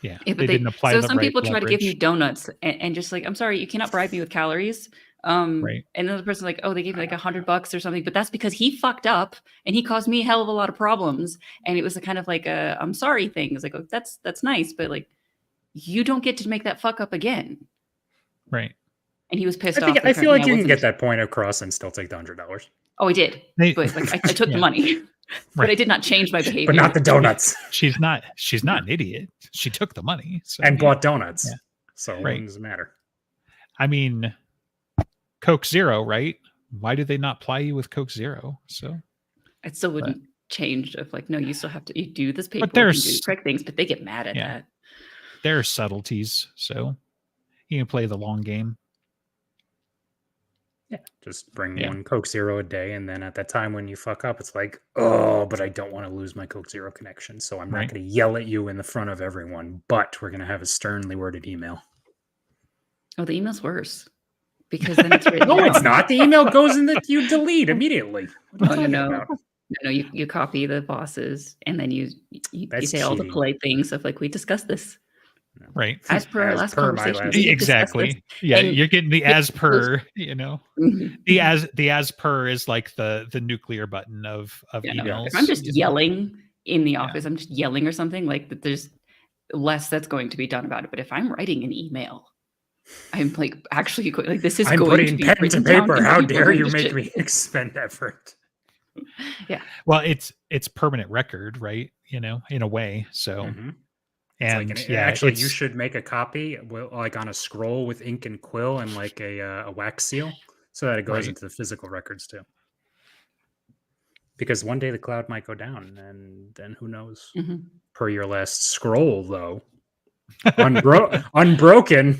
Yeah, but they didn't apply. So some people try to give me donuts and just like, I'm sorry, you cannot bribe me with calories. Right. And another person like, oh, they gave me like $100 or something, but that's because he fucked up and he caused me a hell of a lot of problems. And it was a kind of like a I'm sorry thing. It's like, oh, that's nice, but like, you don't get to make that fuck up again. Right. And he was pissed off. I feel like you can get that point across and still take the $100. Oh, I did. But like, I took the money. But I did not change my behavior. But not the donuts. She's not an idiot. She took the money and bought donuts. Yeah. So right. It doesn't matter. I mean, Coke Zero, right? Why did they not ply you with Coke Zero? So it still wouldn't change. If like, no, you still have to do this paperwork, but there's do correct things, but they get mad at that. There are subtleties, so you can play the long game. Yeah, just bring one Coke Zero a day, and then at that time when you fuck up, it's like, oh, but I don't want to lose my Coke Zero connection, so I'm not going to yell at you in the front of everyone, but we're going to have a sternly worded email. Oh, the email's worse. Because then it's written No, it's not. The email goes in that you delete immediately. No, you copy the bosses, and then you say all the polite things of like, we discussed this. Right. As per our last conversation. Exactly. Yeah, and you're getting the as per, the as per is like the nuclear button of emails. No. If I'm just yelling in the office, I'm just yelling or something, like that, there's less that's going to be done about it. But if I'm writing an email, I'm like, actually, like, this is going to be pen to paper. How dare you make me expend effort? Yeah. Well, it's permanent record, right? In a way. So, and like actually, you should make a copy, like on a scroll with ink and quill and like a wax seal, so that it goes into the physical records too. Because one day the cloud might go down, and then who knows? Per your last scroll, though, unbroken.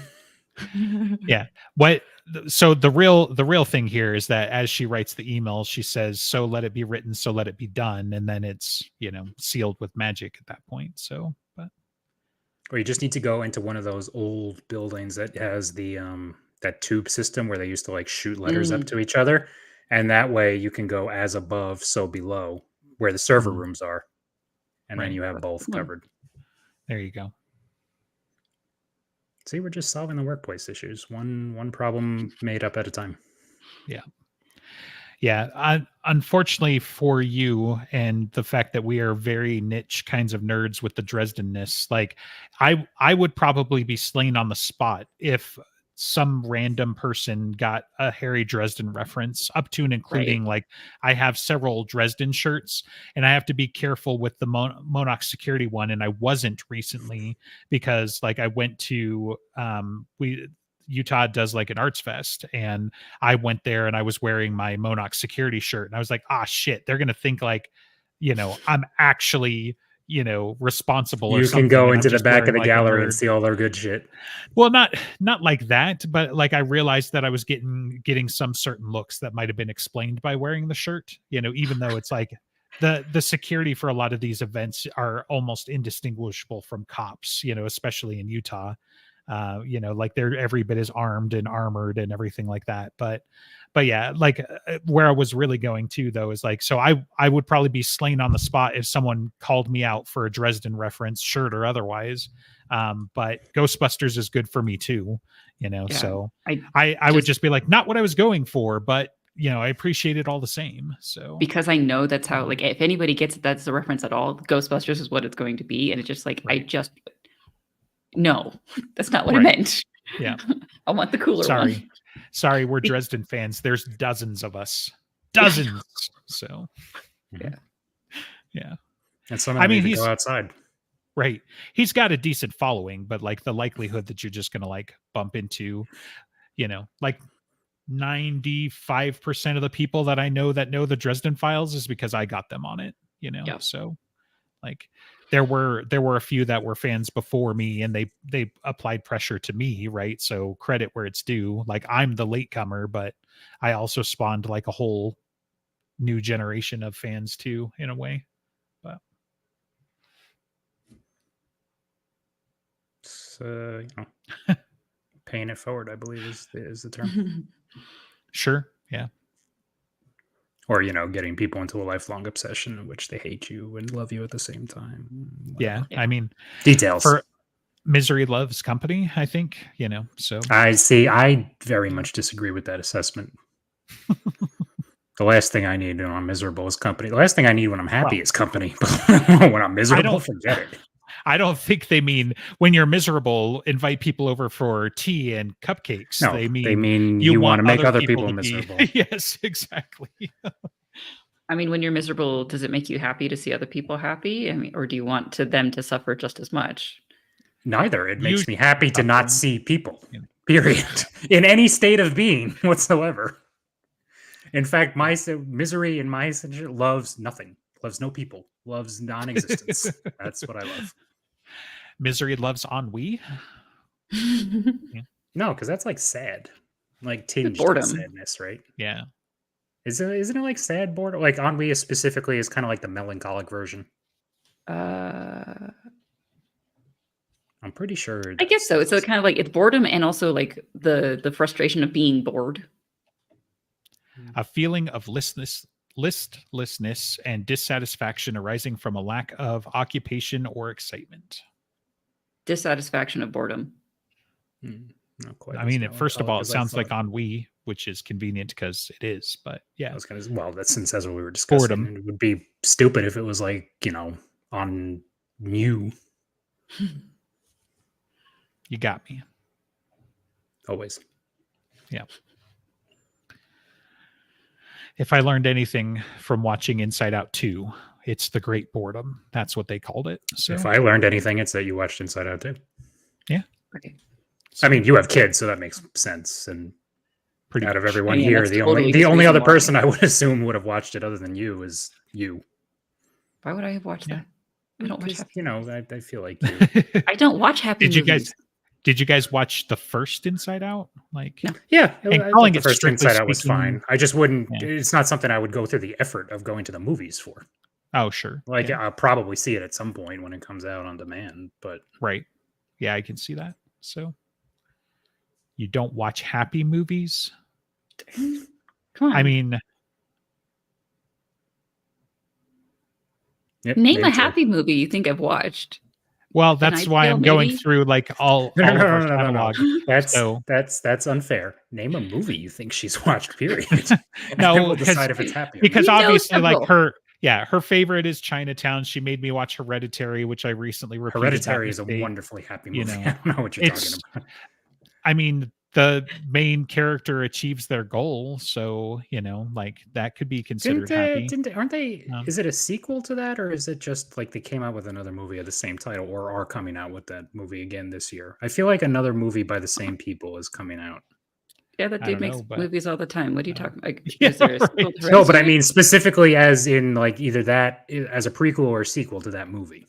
Yeah. So the real thing here is that as she writes the email, she says, "So let it be written, so let it be done," and then it's sealed with magic at that point. So, or you just need to go into one of those old buildings that has the that tube system where they used to like shoot letters up to each other. And that way you can go as above, so below, where the server rooms are. And then you have both covered. There you go. See, we're just solving the workplace issues. One problem made up at a time. Yeah. Yeah. Unfortunately for you and the fact that we are very niche kinds of nerds with the Dresden-ness, like I would probably be slain on the spot if some random person got a Harry Dresden reference up to and including like I have several Dresden shirts and I have to be careful with the Monarch security one. And I wasn't recently because like I went to Utah does like an arts fest and I went there and I was wearing my Monarch security shirt and I was like, shit, they're going to think like, I'm actually responsible. You can go into the back of the gallery and see all their good shit. Well, not like that, but like I realized that I was getting some certain looks that might have been explained by wearing the shirt, even though it's like the security for a lot of these events are almost indistinguishable from cops, especially in Utah. Like they're every bit as armed and armored and everything like that. But yeah, like where I was really going to though is like, so I would probably be slain on the spot if someone called me out for a Dresden reference, shirt or otherwise. But Ghostbusters is good for me too, so I would just be like, not what I was going for, but I appreciate it all the same. So because I know that's how, like, if anybody gets it, that's the reference at all, Ghostbusters is what it's going to be. And it's just like, no, that's not what I meant. Yeah. I want the cooler one. Sorry, we're Dresden fans. There's dozens of us. Dozens. So yeah. And some of them need to go outside. Right. He's got a decent following, but like the likelihood that you're just gonna like bump into, like 95% of the people that I know that know the Dresden Files is because I got them on it, So like there were a few that were fans before me and they applied pressure to me, right? So credit where it's due. Like I'm the latecomer, but I also spawned like a whole new generation of fans too, in a way. But so paying it forward, I believe is the term. Sure. Yeah. Or, getting people into a lifelong obsession in which they hate you and love you at the same time. Whatever. Yeah. I mean, details for Misery Loves Company, I think, so I very much disagree with that assessment. The last thing I need when I'm miserable is company. The last thing I need when I'm happy is company. When I'm miserable, forget it. I don't think they mean when you're miserable, invite people over for tea and cupcakes. No, they mean you want to make other people miserable. Yes, exactly. I mean, when you're miserable, does it make you happy to see other people happy? I mean, or do you want them to suffer just as much? Neither. It makes me happy to not see people, period, in any state of being whatsoever. In fact, my misery in my loves nothing, loves no people, loves non-existence. That's what I love. Misery loves ennui. No, because that's like sad, like tinged sadness, right? Yeah. Isn't it like sad boredom? Like ennui is specifically is kind of like the melancholic version. I'm pretty sure. I guess so. It's kind of like it's boredom and also like the frustration of being bored. A feeling of listlessness and dissatisfaction arising from a lack of occupation or excitement. Dissatisfaction of boredom. Not quite. I mean, first of all, it sounds like ennui, which is convenient because it is. But yeah, that's what we were discussing. Boredom. It would be stupid if it was like on new. You got me. Always. Yeah. If I learned anything from watching Inside Out 2, it's the great boredom. That's what they called it. So if I learned anything, it's that you watched Inside Out 2. Yeah. Okay. I mean, you have kids, so that makes sense. And pretty out of everyone here, the only other person I would assume would have watched it other than you is You. Why would I have watched that? I don't watch happy movies. I feel like you. I don't watch happy movies. Did you guys watch the first Inside Out? Like, no. Yeah, and calling the first Inside Out was fine. I just wouldn't. Yeah. It's not something I would go through the effort of going to the movies for. Oh, sure. Like, I'll probably see it at some point when it comes out on demand. But right, yeah, I can see that. So, you don't watch happy movies? Come on. I mean, name a happy movie you think I've watched. Well, that's why I'm going through like all of our catalog. That's unfair. Name a movie you think she's watched, period. No, we'll decide if it's happy. Because obviously, like her favorite is Chinatown. She made me watch Hereditary, which I recently repeated. Hereditary is a wonderfully happy movie. I don't know what you're talking about. I mean, the main character achieves their goal, so like that could be considered happy. Aren't they? Is it a sequel to that, or is it just like they came out with another movie of the same title, or are coming out with that movie again this year? I feel like another movie by the same people is coming out. Yeah, that dude makes movies all the time. What are you talking about? Right. No, but I mean specifically as in like either that as a prequel or a sequel to that movie.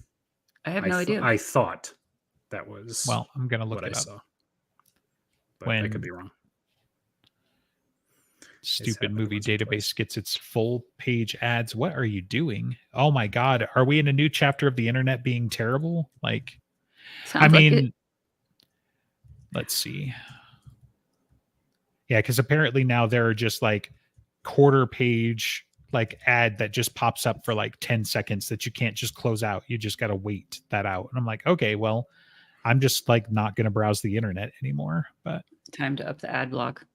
I have no idea. I thought that was I'm gonna look what it I up. Saw. But I could be wrong. Stupid movie database gets its full page ads. What are you doing? Oh my God. Are we in a new chapter of the internet being terrible? Like, sounds like let's see. Yeah, because apparently now there are just like quarter page like ad that just pops up for like 10 seconds that you can't just close out. You just got to wait that out. And I'm like, okay, well, I'm just like not going to browse the internet anymore, but time to up the ad block.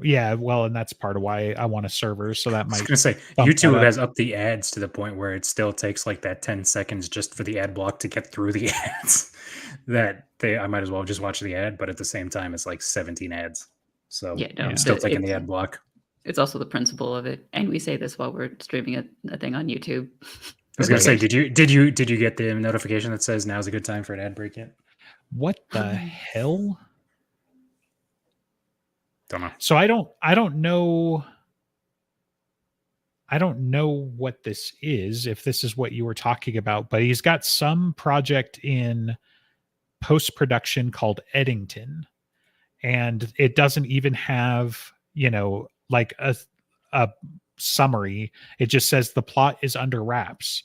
Yeah, well, and that's part of why I want a server. So that might. I was going to say YouTube has upped the ads to the point where it still takes like that 10 seconds just for the ad block to get through the ads. I might as well just watch the ad, but at the same time, it's like 17 ads. So I'm still taking the ad block. It's also the principle of it, and we say this while we're streaming a thing on YouTube. I was going to say, did you get the notification that says now's a good time for an ad break yet? What the hell? Don't know. So I don't know. I don't know what this is, if this is what you were talking about, but he's got some project in post-production called Eddington, and it doesn't even have, like a summary. It just says the plot is under wraps,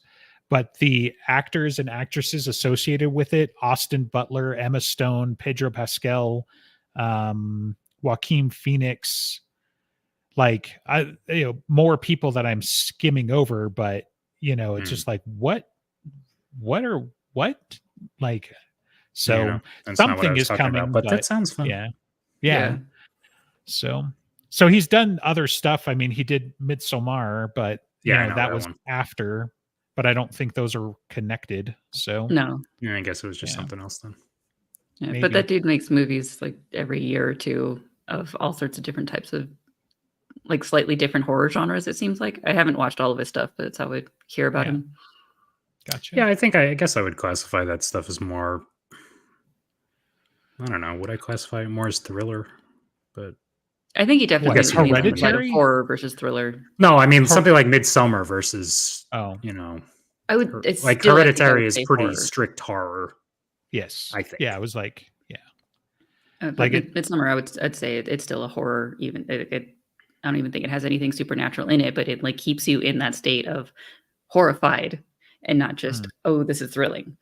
but the actors and actresses associated with it, Austin Butler, Emma Stone, Pedro Pascal, Joaquin Phoenix, like more people that I'm skimming over, but it's just like what like, so something is coming about, but that sounds fun. Yeah. So he's done other stuff. I mean, he did Midsommar, but that was after, but I don't think those are connected. So no, I guess it was just something else then. Yeah, but that dude makes movies like every year or two of all sorts of different types of like slightly different horror genres. It seems like I haven't watched all of his stuff, but it's how I hear about him. Gotcha. Yeah, I guess I would classify that stuff as more. I don't know. Would I classify it more as thriller? But I think he definitely makes Hereditary horror versus thriller. No, I mean something like Midsommar versus. I would. It's like Hereditary is pretty horror. Strict horror. Yes, I think. Yeah, it was like like Midsommar. I'd say it's still a horror. Even I don't even think it has anything supernatural in it, but it like keeps you in that state of horrified and not just this is thrilling.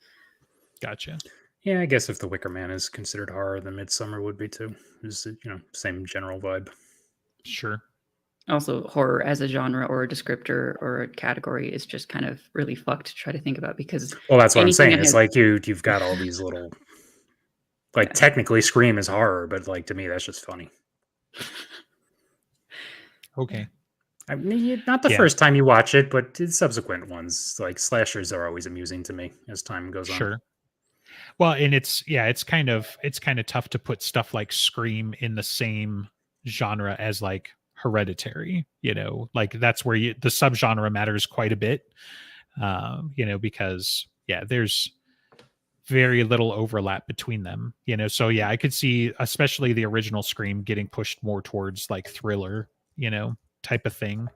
Gotcha. Yeah, I guess if The Wicker Man is considered horror, then Midsommar would be too. It's same general vibe. Sure. Also, horror as a genre or a descriptor or a category is just kind of really fucked to try to think about because. Well, that's what I'm saying. It's like you've got all these little, like technically Scream is horror, but like to me that's just funny. Okay. I mean, not the first time you watch it, but subsequent ones, like slashers, are always amusing to me as time goes on. Sure. Well, and it's kind of tough to put stuff like Scream in the same genre as like Hereditary. Like that's where the subgenre matters quite a bit. Because there's very little overlap between them. So I could see especially the original Scream getting pushed more towards like thriller, type of thing.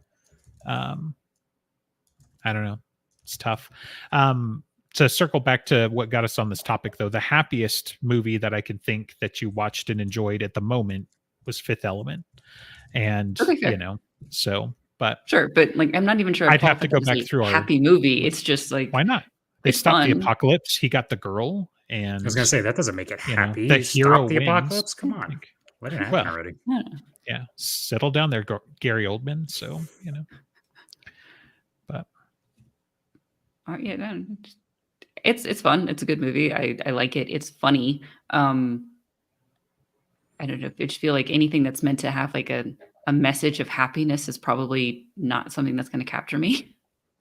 I don't know. It's tough. To circle back to what got us on this topic, though, the happiest movie that I can think that you watched and enjoyed at the moment was Fifth Element. And, okay, you know, so, but. Sure, but like, I'm not even sure I'd have to go back through happy movie. It's just like. Why not? They stopped the apocalypse. He got the girl. And I was going to say, that doesn't make it happy. The hero the wins. Apocalypse? Come on. Like, let it happen already. Yeah. Settle down there, Gary Oldman. So, you know. But. Yeah, no, it's fun. It's a good movie. I like it. It's funny. I don't know. I just feel like anything that's meant to have like a message of happiness is probably not something that's going to capture me.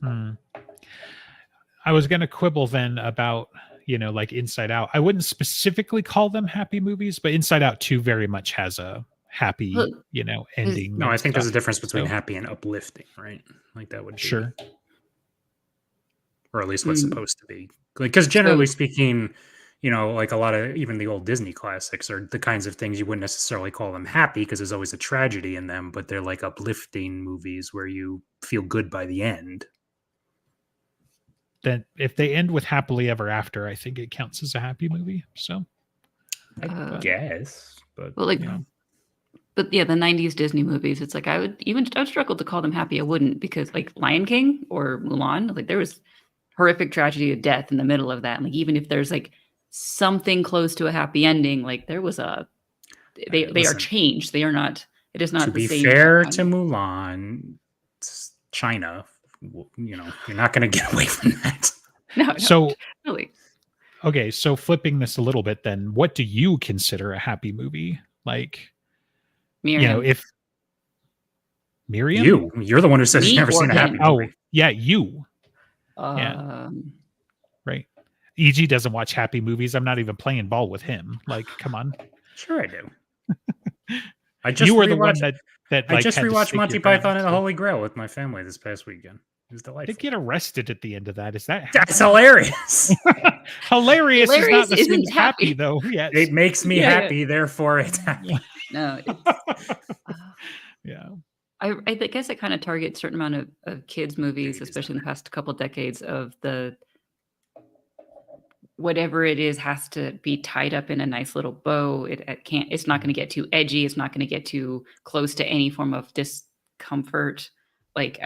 I was going to quibble then about, you know, like Inside Out. I wouldn't specifically call them happy movies, but Inside Out 2 very much has a happy, you know, ending. No, I think there's a difference between happy and uplifting, right? Like that would be. Sure. Or at least what's supposed to be. Because generally speaking, you know, like a lot of even the old Disney classics are the kinds of things you wouldn't necessarily call them happy because there's always a tragedy in them, but they're like uplifting movies where you feel good by the end. Then if they end with happily ever after, I think it counts as a happy movie. So I guess, but well, like, but yeah, the 90s Disney movies, it's like I would struggle to call them happy. I wouldn't, because like Lion King or Mulan, like there was horrific tragedy of death in the middle of that. And like, even if there's like something close to a happy ending, like there was they are changed. They are not, it is not to the same. To be fair to Mulan, China, you know, you're not going to get away from that. No, so really. Okay, so flipping this a little bit, then, what do you consider a happy movie? Like, Miriam. You know, if Miriam, you're the one who says you've never seen a happy movie. Oh, yeah, you. Yeah, right. EG doesn't watch happy movies. I'm not even playing ball with him. Like, come on. Sure, I do. You were the one that I just rewatched Monty Python and the Holy Grail with my family this past weekend. It was delightful. They get arrested at the end of that. Is that happy? That's hilarious. Hilarious is not the same as happy, though. Yes. It makes me happy, therefore it's happy. No. Yeah. I guess it kind of targets a certain amount of kids' movies, especially in the past couple of decades, of the whatever it is has to be tied up in a nice little bow. It can't. It's not going to get too edgy. It's not going to get too close to any form of discomfort. Like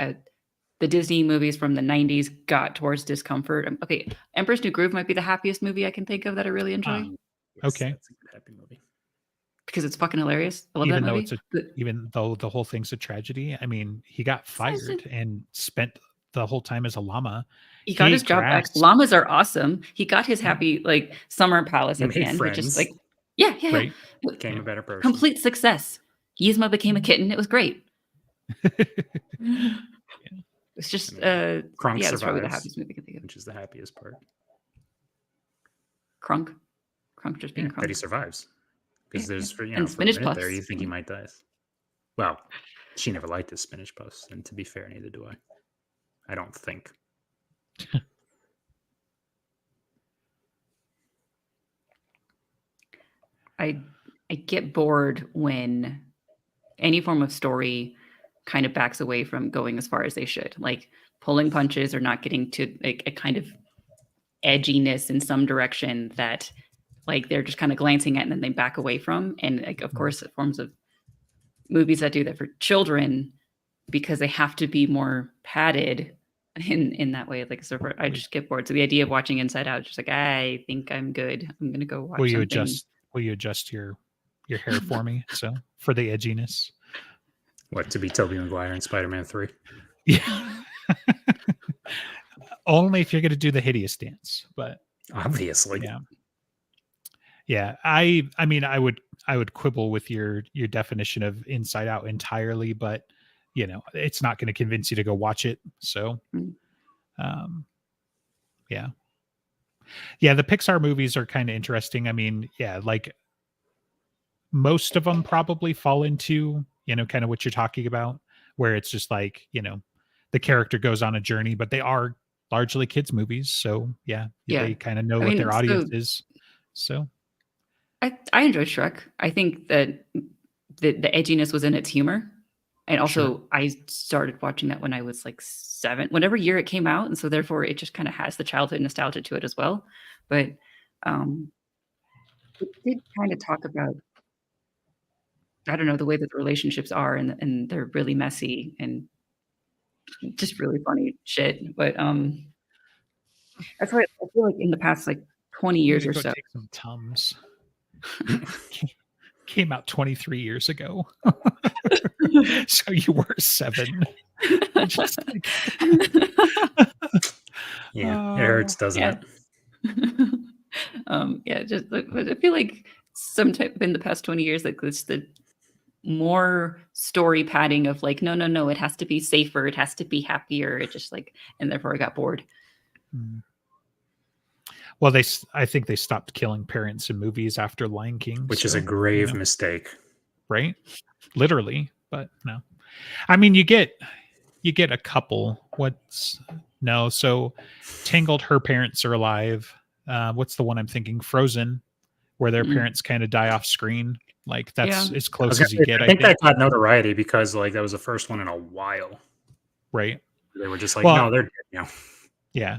the Disney movies from the 90s got towards discomfort. Okay, Emperor's New Groove might be the happiest movie I can think of that I really enjoy. Okay, that's a good happy movie because it's fucking hilarious. I love even that though movie. Even though the whole thing's a tragedy. I mean, he got fired and spent the whole time as a llama. He got his job back. Llamas are awesome. He got his happy like summer palace at the end, which is like Right. Became a better person. Complete success. Yzma became a kitten. It was great. It's just Kronk survives, it's probably the happiest movie I can think of. Which is the happiest part. Kronk just being Kronk. That he survives. Because there's for Spinach a minute Puffs. there you think he might die. Well, she never liked his Spinach Puffs, and to be fair, neither do I. I don't think. I get bored when any form of story kind of backs away from going as far as they should, like pulling punches or not getting to like a kind of edginess in some direction that like they're just kind of glancing at and then they back away from. And like, of course, forms of movies that do that for children because they have to be more padded in that way. Like, so I just get bored. So the idea of watching Inside Out, just like, I think I'm good. I'm going to go watch something. Will you adjust your hair for me? So for the edginess. What, to be Tobey Maguire in Spider-Man 3? Yeah. Only if you're going to do the hideous dance, but obviously. Yeah. Yeah. I mean, I would quibble with your definition of Inside Out entirely, but you know, it's not going to convince you to go watch it. So, yeah. Yeah, the Pixar movies are kind of interesting. I mean, yeah, like most of them probably fall into, you know, kind of what you're talking about, where it's just like, you know, the character goes on a journey, but they are largely kids movies. So yeah. They kind of know what their audience is. So I enjoyed Shrek. I think that the edginess was in its humor. And also, I started watching that when I was like 7, whatever year it came out, and so therefore it just kind of has the childhood nostalgia to it as well. But it did kind of talk about, I don't know, the way that the relationships are, and they're really messy and just really funny shit. But that's why I feel like in the past like 20 years or so. Take some Tums. Came out 23 years ago. So you were 7. Just like... yeah, it hurts, doesn't it? Yeah, just but I feel like sometime in the past 20 years, like it's the more story padding of like, no, it has to be safer, it has to be happier. It just like, and therefore I got bored. Well, I think they stopped killing parents in movies after Lion King, which is a grave mistake, right? Literally, but no. I mean, you get a couple. So Tangled, her parents are alive. What's the one I'm thinking? Frozen, where their parents kind of die off screen. Like that's as close as you get. I think that got notoriety because like that was the first one in a while, right? They were just like, no, they're dead now. Yeah.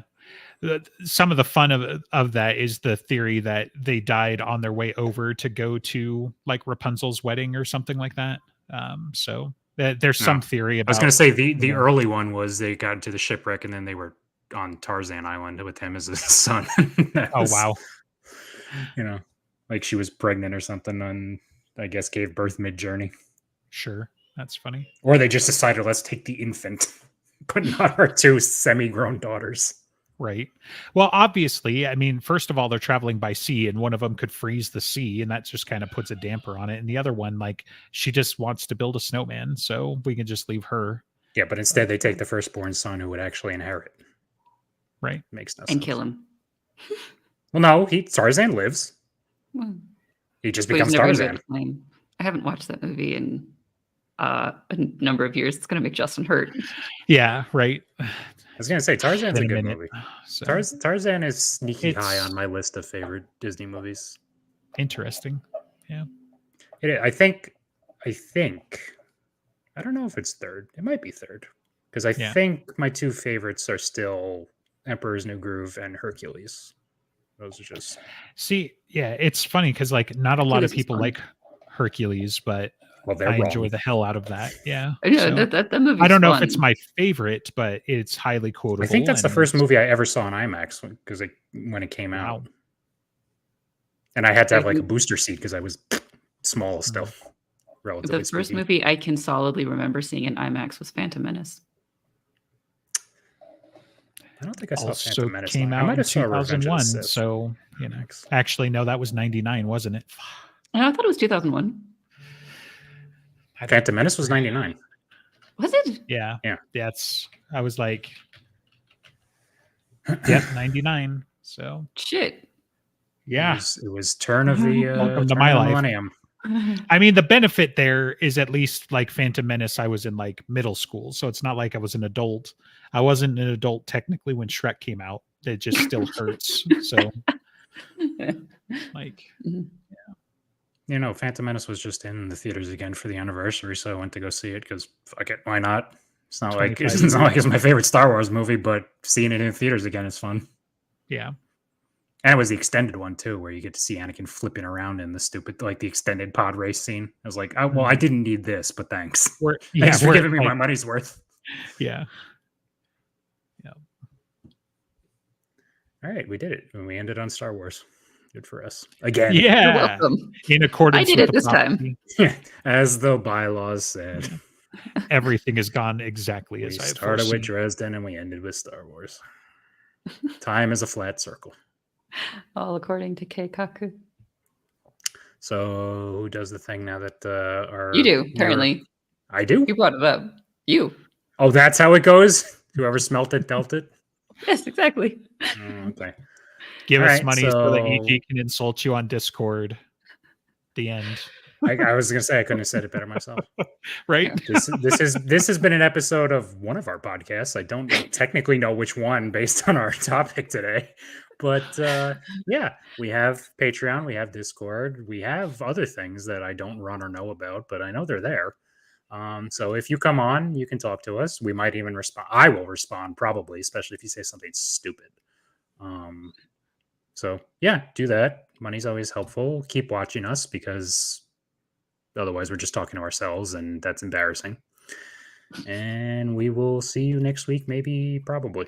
Some of the fun of that is the theory that they died on their way over to go to like Rapunzel's wedding or something like that. So there's some theory about. I was going to say the early one was they got into the shipwreck and then they were on Tarzan Island with him as his son. Oh wow! Like she was pregnant or something, and I guess gave birth mid-journey. Sure, that's funny. Or they just decided let's take the infant, but not our 2 semi-grown daughters. Right. Well, obviously, I mean, first of all, they're traveling by sea and one of them could freeze the sea and that just kind of puts a damper on it. And the other one, like, she just wants to build a snowman, so we can just leave her. Yeah, but instead they take the firstborn son who would actually inherit. Right. Makes no sense. And kill him. Well, no, Tarzan lives. Well, he just becomes Tarzan. I haven't watched that movie in a number of years. It's going to make Justin hurt. Yeah, right. I was going to say Tarzan's a good movie. So. Tarzan is sneaky high on my list of favorite Disney movies. Interesting. Yeah. I think. I don't know if it's third. It might be third because I think my 2 favorites are still Emperor's New Groove and Hercules. Those are just it's funny because like not a lot of people like Hercules, but I enjoy the hell out of that. Yeah, that movie. I don't know if it's my favorite, but it's highly quotable. I think that's the first movie I ever saw in IMAX because when it came out, and I had to have like a booster seat because I was small still. Relatively the first movie I can solidly remember seeing in IMAX was Phantom Menace. I don't think I saw Phantom Menace. Came out in 2001, so actually no, that was 99, wasn't it? I thought it was 2001. Phantom Menace was 99. Was it? Yeah. I was like, yep, 99. So shit. Yeah, it was turn of the welcome to my life. Millennium. I mean, the benefit there is at least like Phantom Menace, I was in like middle school, so it's not like I was an adult. I wasn't an adult technically when Shrek came out. It just still hurts. So, like, Phantom Menace was just in the theaters again for the anniversary, so I went to go see it because fuck it, why not? It's not like it's my favorite Star Wars movie, but seeing it in theaters again is fun. Yeah. And it was the extended one too, where you get to see Anakin flipping around in the stupid, like the extended pod race scene. I was like, well, I didn't need this, but thanks. Thanks for giving me my money's worth. Yeah. All right, we did it. And we ended on Star Wars. Good for us. Again. Yeah. You're welcome. In accordance I did with it this time. As the bylaws said. Everything has gone exactly as I started with Dresden and we ended with Star Wars. Time is a flat circle. All according to Keikaku. So who does the thing now that you do, apparently. I do? You brought it up. You. Oh, that's how it goes? Whoever smelt it, dealt it? Yes, exactly. Okay. Give us money so that EG can insult you on Discord. The end. I was going to say I couldn't have said it better myself. Right? This has been an episode of one of our podcasts. I don't technically know which one based on our topic today. But we have Patreon, we have Discord, we have other things that I don't run or know about, but I know they're there. So if you come on, you can talk to us. We might even respond. I will respond probably, especially if you say something stupid. So yeah, do that. Money's always helpful. Keep watching us because otherwise we're just talking to ourselves and that's embarrassing. And we will see you next week, maybe, probably.